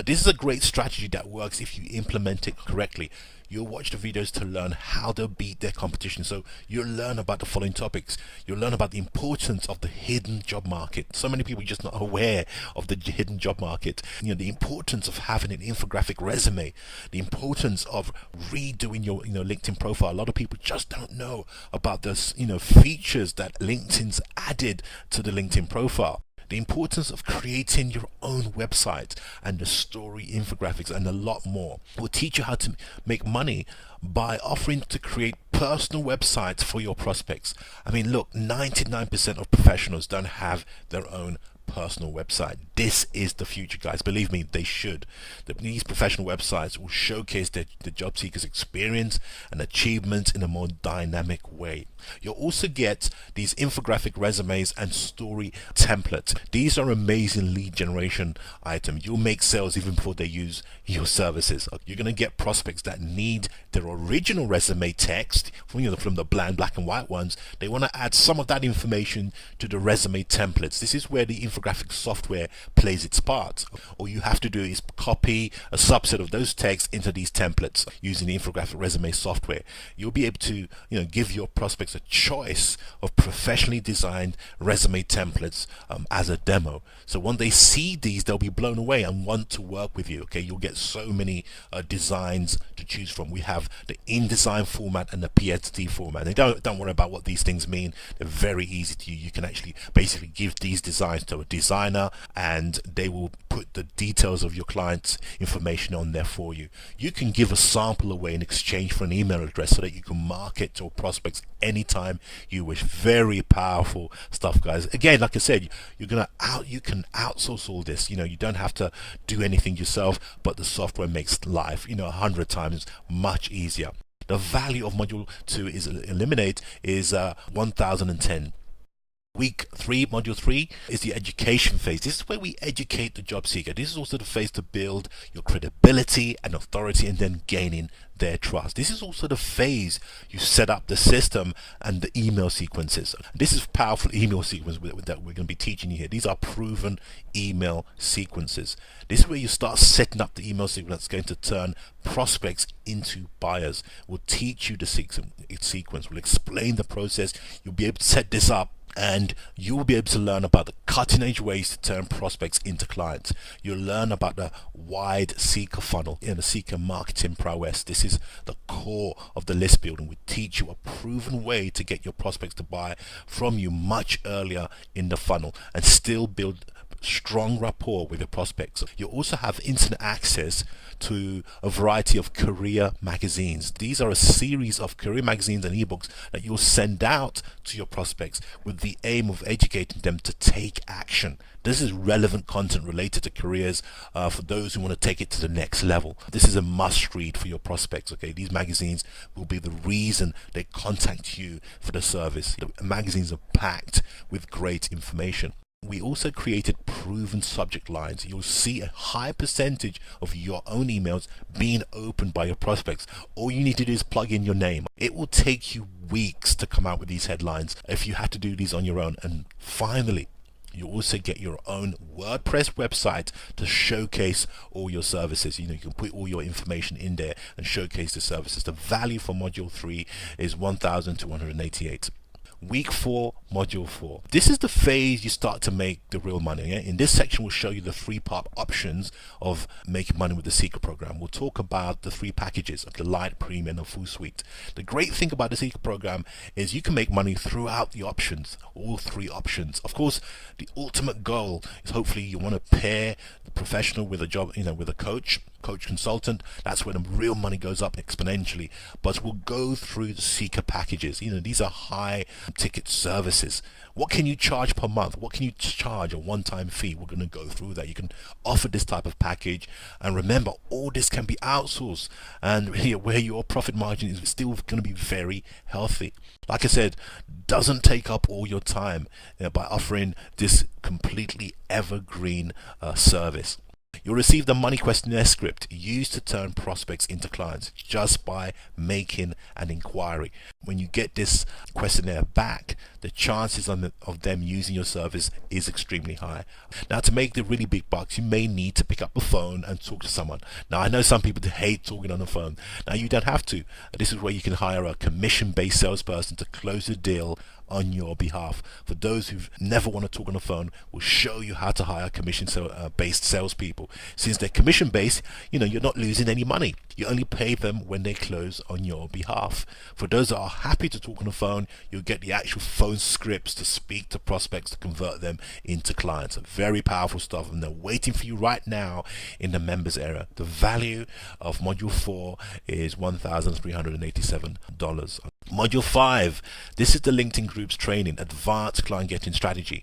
This is a great strategy that works if you implement it correctly. You'll watch the videos to learn how to beat their competition. So you'll learn about the following topics. You'll learn about the importance of the hidden job market. So many people are just not aware of the hidden job market. The importance of having an infographic resume. The importance of redoing your LinkedIn profile. A lot of people just don't know about the features that LinkedIn's added to the LinkedIn profile. The importance of creating your own website and the story infographics and a lot more. We'll teach you how to make money by offering to create personal websites for your prospects. I mean, look, 99% of professionals don't have their own personal website. This is the future, guys. Believe me, they should. These professional websites will showcase the job seeker's experience and achievements in a more dynamic way. You'll also get these infographic resumes and story templates. These are amazing lead generation items. You'll make sales even before they use your services. You're going to get prospects that need their original resume text from the black and white ones. They want to add some of that information to the resume templates. This is where the infographic software plays its part. All you have to do is copy a subset of those texts into these templates using the infographic resume software. You'll be able to give your prospects a choice of professionally designed resume templates as a demo. So when they see these, they'll be blown away and want to work with you. Okay, you'll get so many designs to choose from. We have the InDesign format and the PSD format. And don't worry about what these things mean. They're very easy to use. You can actually basically give these designs to a designer and they will put the details of your client's information on there for you. You can give a sample away in exchange for an email address so that you can market to prospects anytime you wish. Very powerful stuff, guys. Again, like I said, you can outsource all this. You don't have to do anything yourself, but the software makes life 100 times much easier. The value of module 2 is Eliminate is 1010. Week 3, Module 3 is the education phase. This is where we educate the job seeker. This is also the phase to build your credibility and authority and then gaining their trust. This is also the phase you set up the system and the email sequences. This is powerful email sequence that we're going to be teaching you here. These are proven email sequences. This is where you start setting up the email sequence that's going to turn prospects into buyers. We'll teach you the sequence. We'll explain the process. You'll be able to set this up and you will be able to learn about the cutting edge ways to turn prospects into clients. You'll learn about the wide seeker funnel and the seeker marketing prowess. This is the core of the list building. We teach you a proven way to get your prospects to buy from you much earlier in the funnel and still build strong rapport with your prospects. You also have instant access to a variety of career magazines. These are a series of career magazines and ebooks that you'll send out to your prospects with the aim of educating them to take action. This is relevant content related to careers for those who want to take it to the next level. This is a must read for your prospects. Okay, these magazines will be the reason they contact you for the service. The magazines are packed with great information. We also created proven subject lines. You'll see a high percentage of your own emails being opened by your prospects. All you need to do is plug in your name. It will take you weeks to come out with these headlines if you had to do these on your own. And finally, you also get your own WordPress website to showcase all your services. You can put all your information in there and showcase the services. The value for module 3 is 1,288. Week 4, Module 4. This is the phase you start to make the real money. Yeah? In this section, we'll show you the 3-part options of making money with the Seeker program. We'll talk about the 3 packages of the Light, Premium, and Full Suite. The great thing about the Seeker program is you can make money throughout the options, all 3 options. Of course, the ultimate goal is hopefully you want to pair the professional with a job, with a coach consultant. That's where the real money goes up exponentially. But we'll go through the Seeker packages. These are high ticket services. What can you charge per month? What can you charge a one-time fee? We're going to go through that. You can offer this type of package, and remember, all this can be outsourced, and where your profit margin is still going to be very healthy. Like I said, doesn't take up all your time by offering this completely evergreen service. You'll receive the money questionnaire script used to turn prospects into clients just by making an inquiry. When you get this questionnaire back, the chances of them using your service is extremely high. Now, to make the really big bucks, you may need to pick up the phone and talk to someone. Now, I know some people hate talking on the phone. Now, you don't have to. This is where you can hire a commission-based salesperson to close the deal on your behalf. For those who never want to talk on the phone, we'll show you how to hire commission-based salespeople. Since they're commission-based, you're not losing any money. You only pay them when they close on your behalf. For those that are happy to talk on the phone, you'll get the actual phone scripts to speak to prospects to convert them into clients. Very powerful stuff, and they're waiting for you right now in the members area. The value of Module 4 is $1,387. Module 5, this is the LinkedIn Groups training, Advanced Client Getting Strategy.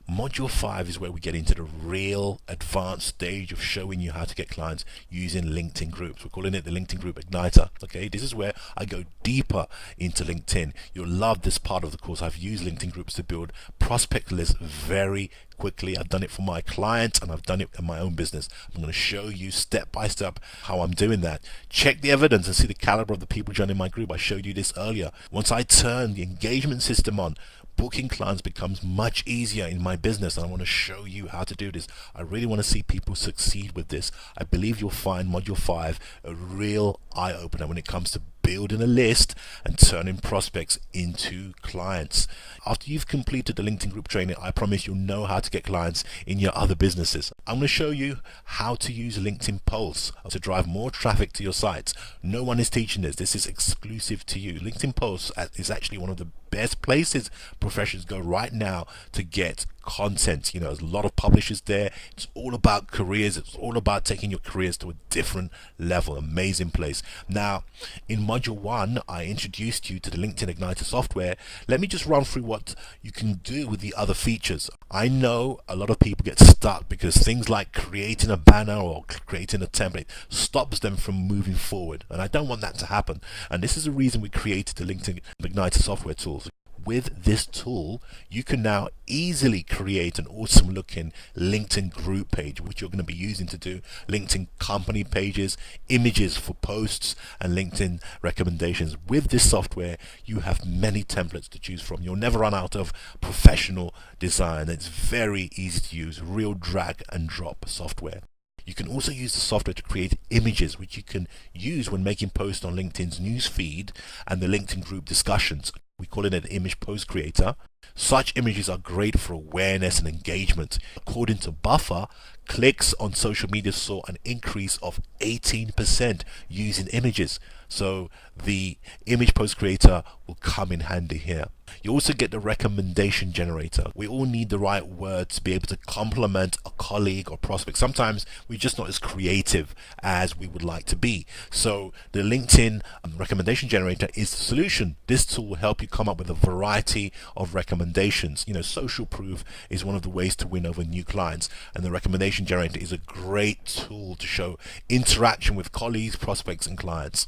Module 5 is where we get into the real advanced stage of showing you how to get clients using LinkedIn Groups. We're calling it the LinkedIn Group Igniter. Okay, this is where I go deeper into LinkedIn. You'll love this part of the course. I've used LinkedIn Groups to build prospect lists very quickly. I've done it for my clients and I've done it in my own business. I'm going to show you step by step how I'm doing that. Check the evidence and see the caliber of the people joining my group. I showed you this earlier. Once I turn the engagement system on, booking clients becomes much easier in my business, and I want to show you how to do this. I really want to see people succeed with this. I believe you'll find Module 5 a real eye-opener when it comes to building a list and turning prospects into clients. After you've completed the LinkedIn Group training, I promise you'll know how to get clients in your other businesses. I'm going to show you how to use LinkedIn Pulse to drive more traffic to your sites. No one is teaching this. This is exclusive to you. LinkedIn Pulse is actually one of the best places professionals go right now to get content. There's a lot of publishers there. It's all about careers. It's all about taking your careers to a different level. Amazing place. Now, in Module 1, I introduced you to the LinkedIn Igniter software. Let me just run through what you can do with the other features. I know a lot of people get stuck because things like creating a banner or creating a template stops them from moving forward, and I don't want that to happen. And this is the reason we created the LinkedIn Igniter software tools. With this tool, you can now easily create an awesome looking LinkedIn group page, which you're going to be using to do LinkedIn company pages, images for posts, and LinkedIn recommendations. With this software, you have many templates to choose from. You'll never run out of professional design. It's very easy to use, real drag and drop software. You can also use the software to create images, which you can use when making posts on LinkedIn's news feed and the LinkedIn group discussions. We call it an image post creator. Such images are great for awareness and engagement. According to Buffer, clicks on social media saw an increase of 18% using images. So the image post creator will come in handy here. You also get the recommendation generator. We all need the right words to be able to compliment a colleague or prospect. Sometimes we're just not as creative as we would like to be. So the LinkedIn recommendation generator is the solution. This tool will help you come up with a variety of recommendations. Social proof is one of the ways to win over new clients, and the recommendation generator is a great tool to show interaction with colleagues, prospects, and clients.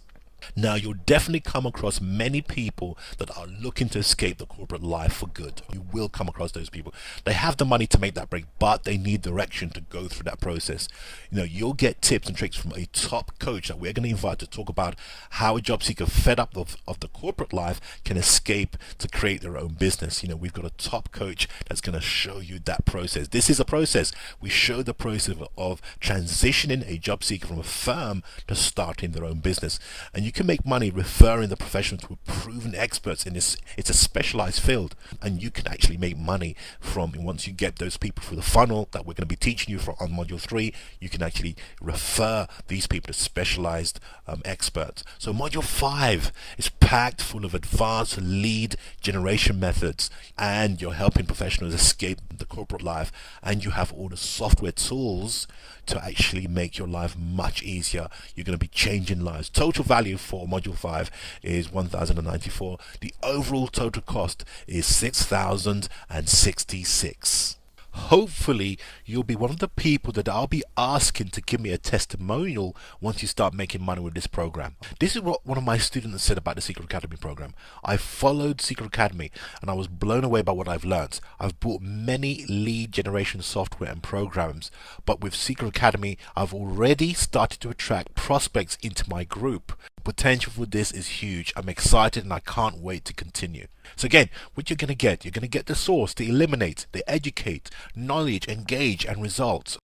Now, you'll definitely come across many people that are looking to escape the corporate life for good. You will come across those people. They have the money to make that break, but they need direction to go through that process. You'll get tips and tricks from a top coach that we're going to invite to talk about how a job seeker fed up of the corporate life can escape to create their own business. We've got a top coach that's going to show you that process. This is a process. We show the process of transitioning a job seeker from a firm to starting their own business. And you can make money referring the professional to proven experts in this. It's a specialized field, and you can actually make money from, once you get those people through the funnel that we're going to be teaching you on module 3, you can actually refer these people to specialized experts. So module 5 is packed full of advanced lead generation methods, and you're helping professionals escape the corporate life, and you have all the software tools to actually make your life much easier. You're going to be changing lives. Total value for module 5 is 1,094. The overall total cost is 6,066. Hopefully you'll be one of the people that I'll be asking to give me a testimonial once you start making money with this program. This is what one of my students said about the Secret Academy program. I followed Secret Academy and I was blown away by what I've learned. I've bought many lead generation software and programs, but with Secret Academy I've already started to attract prospects into my group. Potential for this is huge. I'm excited and I can't wait to continue. So again, what you're going to get the source, the eliminate, the educate, knowledge, engage, and results.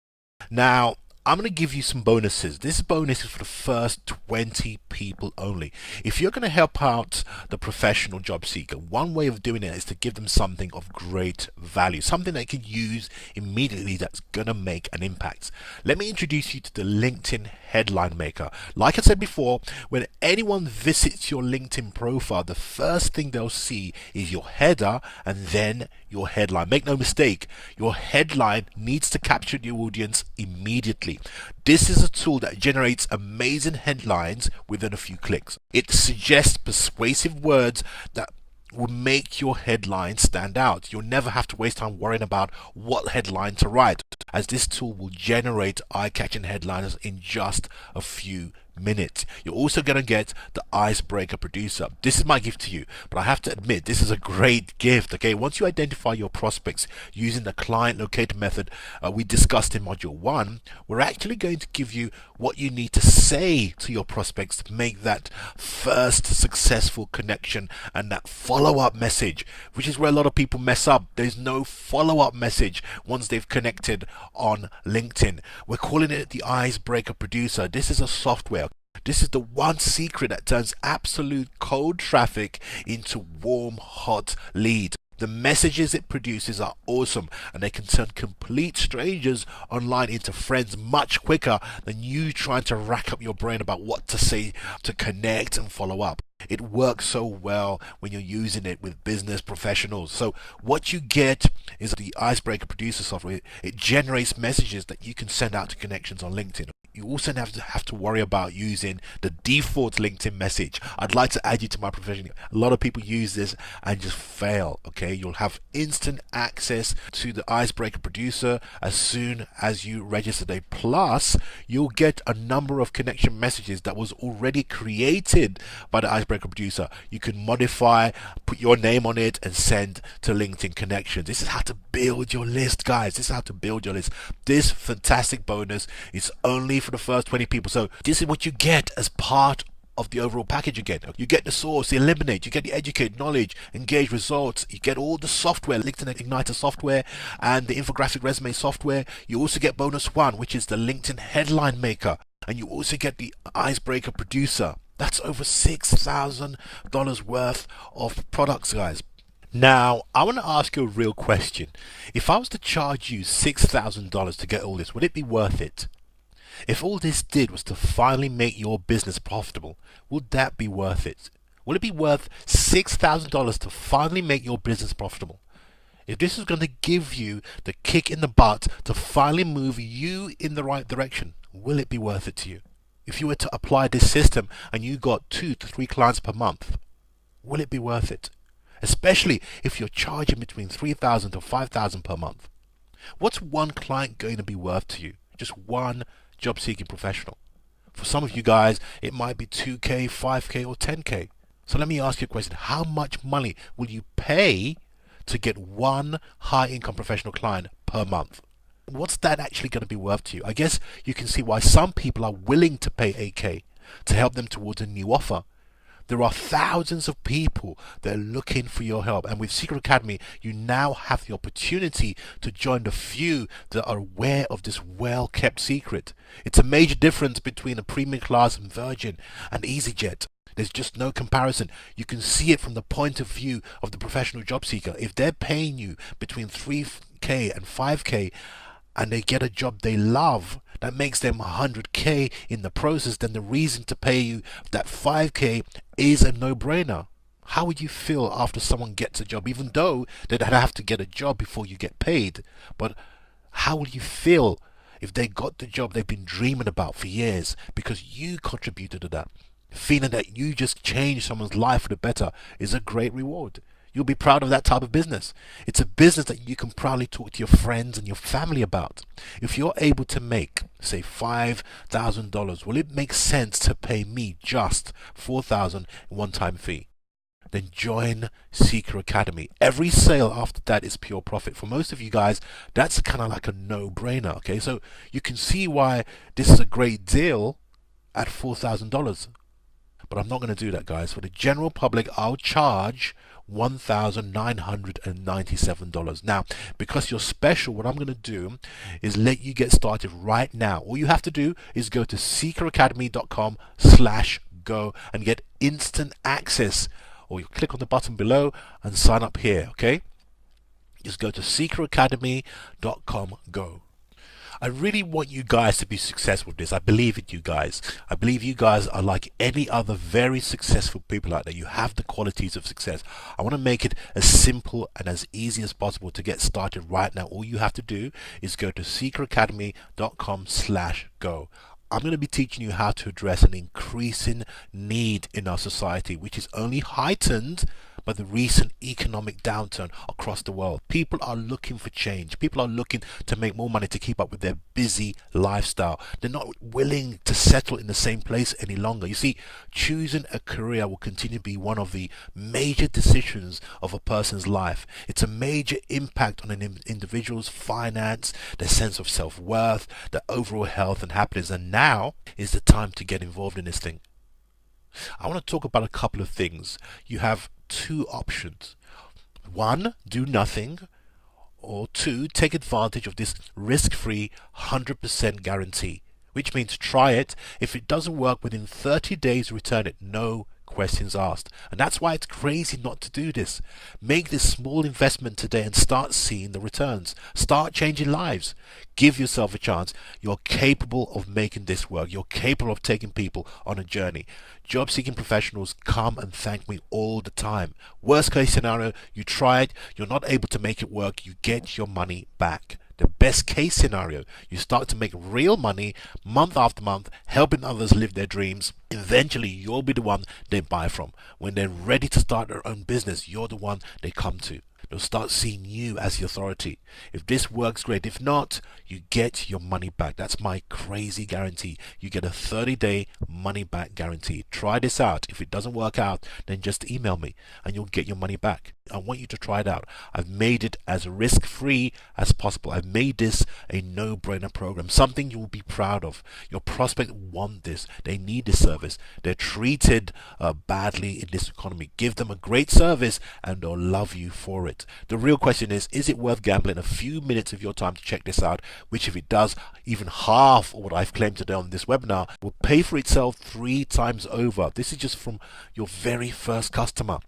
Now, I'm going to give you some bonuses. This bonus is for the first 20 people only. If you're going to help out the professional job seeker, one way of doing it is to give them something of great value, something they can use immediately that's going to make an impact. Let me introduce you to the LinkedIn Headline Maker. Like I said before, when anyone visits your LinkedIn profile, the first thing they'll see is your header and then your headline. Make no mistake, your headline needs to capture the audience immediately. This is a tool that generates amazing headlines within a few clicks. It suggests persuasive words that will make your headline stand out. You'll never have to waste time worrying about what headline to write, as this tool will generate eye-catching headlines in just a few minutes. You're also going to get the Icebreaker Producer. This is my gift to you, but I have to admit this is a great gift. Okay, once you identify your prospects using the client locator method we discussed in module 1, we're actually going to give you what you need to say to your prospects to make that first successful connection and that follow-up message, which is where a lot of people mess up. There's no follow-up message once they've connected on LinkedIn. We're calling it the Icebreaker Producer. This is a software. This is the one secret that turns absolute cold traffic into warm, hot leads. The messages it produces are awesome, and they can turn complete strangers online into friends much quicker than you trying to rack up your brain about what to say to connect and follow up. It works so well when you're using it with business professionals. So what you get is the Icebreaker Producer software. It generates messages that you can send out to connections on LinkedIn. You also have to worry about using the default LinkedIn message. I'd like to add you to my profession. A lot of people use this and just fail. Okay, you'll have instant access to the Icebreaker Producer as soon as you register today. Plus, you'll get a number of connection messages that was already created by the Icebreaker Producer. You can modify, put your name on it, and send to LinkedIn connections. This is how to build your list, guys. This is how to build your list. This fantastic bonus is only for the first 20 people. So this is what you get as part of the overall package. Again, you get the source, the eliminate, you get the educate, knowledge, engage, results, you get all the software, LinkedIn Igniter software and the infographic resume software. You also get bonus 1, which is the LinkedIn Headline Maker, and you also get the Icebreaker Producer. That's over $6,000 worth of products, guys. Now, I want to ask you a real question. If I was to charge you $6,000 to get all this, would it be worth it? If all this did was to finally make your business profitable, would that be worth it? Will it be worth $6,000 to finally make your business profitable? If this is going to give you the kick in the butt to finally move you in the right direction, will it be worth it to you? If you were to apply this system and you got 2 to 3 clients per month, will it be worth it? Especially if you're charging between $3,000 to $5,000 per month. What's one client going to be worth to you? Just one job-seeking professional. For some of you guys, it might be 2K, 5K, or 10K. So let me ask you a question. How much money will you pay to get one high-income professional client per month? What's that actually going to be worth to you? I guess you can see why some people are willing to pay 8K to help them towards a new offer. There are thousands of people that are looking for your help, and with Secret Academy you now have the opportunity to join the few that are aware of this well-kept secret. It's a major difference between a premium class and Virgin and EasyJet. There's just no comparison. You can see it from the point of view of the professional job seeker. If they're paying you between 3K and 5K and they get a job they love that makes them 100K in the process, then the reason to pay you that 5K is a no-brainer. How would you feel after someone gets a job, even though they'd have to get a job before you get paid? But how would you feel if they got the job they've been dreaming about for years because you contributed to that? Feeling that you just changed someone's life for the better is a great reward. You'll be proud of that type of business. It's a business that you can proudly talk to your friends and your family about. If you're able to make, say, $5,000, will it make sense to pay me just $4,000 one-time fee? Then join Seeker Academy. Every sale after that is pure profit. For most of you guys, that's kind of like a no-brainer. Okay, so you can see why this is a great deal at $4,000. But I'm not going to do that, guys. For the general public, I'll charge $1,997. Now, because you're special, what I'm going to do is let you get started right now. All you have to do is go to seekeracademy.com/go and get instant access. Or you click on the button below and sign up here, okay? Just go to seekeracademy.com/go. I really want you guys to be successful with this. I believe in you guys. I believe you guys are like any other very successful people out there. You have the qualities of success. I want to make it as simple and as easy as possible to get started right now. All you have to do is go to seekeracademy.com/go. I'm going to be teaching you how to address an increasing need in our society, which is only heightened by the recent economic downturn across the world. People are looking for change. People are looking to make more money to keep up with their busy lifestyle. They're not willing to settle in the same place any longer. You see, choosing a career will continue to be one of the major decisions of a person's life. It's a major impact on an individual's finance, their sense of self-worth, their overall health and happiness. And now is the time to get involved in this thing. I want to talk about a couple of things. You have two options. One, do nothing, or two, take advantage of this risk-free 100% guarantee, which means try it. If it doesn't work within 30 days, return it. No questions asked. And that's why it's crazy not to do this. Make this small investment today and start seeing the returns. Start changing lives. Give yourself a chance. You're capable of making this work. You're capable of taking people on a journey. Job seeking professionals come and thank me all the time. Worst case scenario, you tried, you're not able to make it work, you get your money back. The best case scenario, you start to make real money month after month, helping others live their dreams. Eventually, you'll be the one they buy from. When they're ready to start their own business, you're the one they come to. They'll start seeing you as the authority. If this works, great. If not, you get your money back. That's my crazy guarantee. You get a 30-day money back guarantee. Try this out. If it doesn't work out, then just email me and you'll get your money back. I want you to try it out. I've made it as risk-free as possible. I've made this a no-brainer program, something you will be proud of. Your prospect want this. They need this service. They're treated badly in this economy. Give them a great service and they'll love you for it. The real question is it worth gambling a few minutes of your time to check this out? Which, if it does, even half of what I've claimed today on this webinar will pay for itself 3 times over. This is just from your very first customer.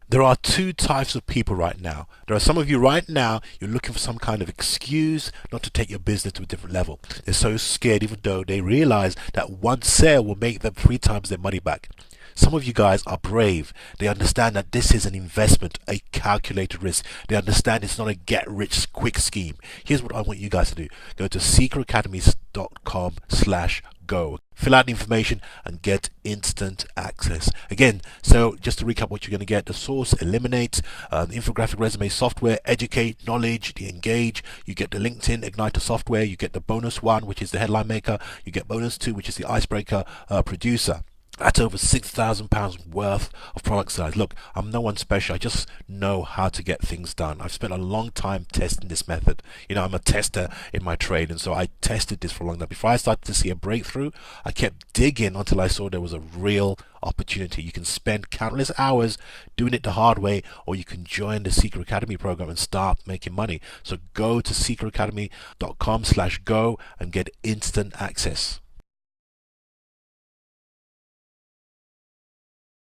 There are two types of people right now. There are some of you right now, you're looking for some kind of excuse not to take your business to a different level. They're so scared, even though they realize that one sale will make them 3 times their money back. Some of you guys are brave. They understand that this is an investment, a calculated risk. They understand it's not a get-rich-quick scheme. Here's what I want you guys to do. Go to seekeracademies.com/go. Fill out the information and get instant access. Again, so just to recap what you're going to get: the source, Eliminate, the infographic resume software, Educate, Knowledge, the Engage. You get the LinkedIn Igniter software. You get the bonus 1, which is the headline maker. You get bonus 2, which is the icebreaker producer. That's over £6,000 worth of product size. Look, I'm no one special. I just know how to get things done. I've spent a long time testing this method. You know, I'm a tester in my trade, and so I tested this for a long time. Before I started to see a breakthrough, I kept digging until I saw there was a real opportunity. You can spend countless hours doing it the hard way, or you can join the Seeker Academy program and start making money. So go to seekeracademy.com/go and get instant access.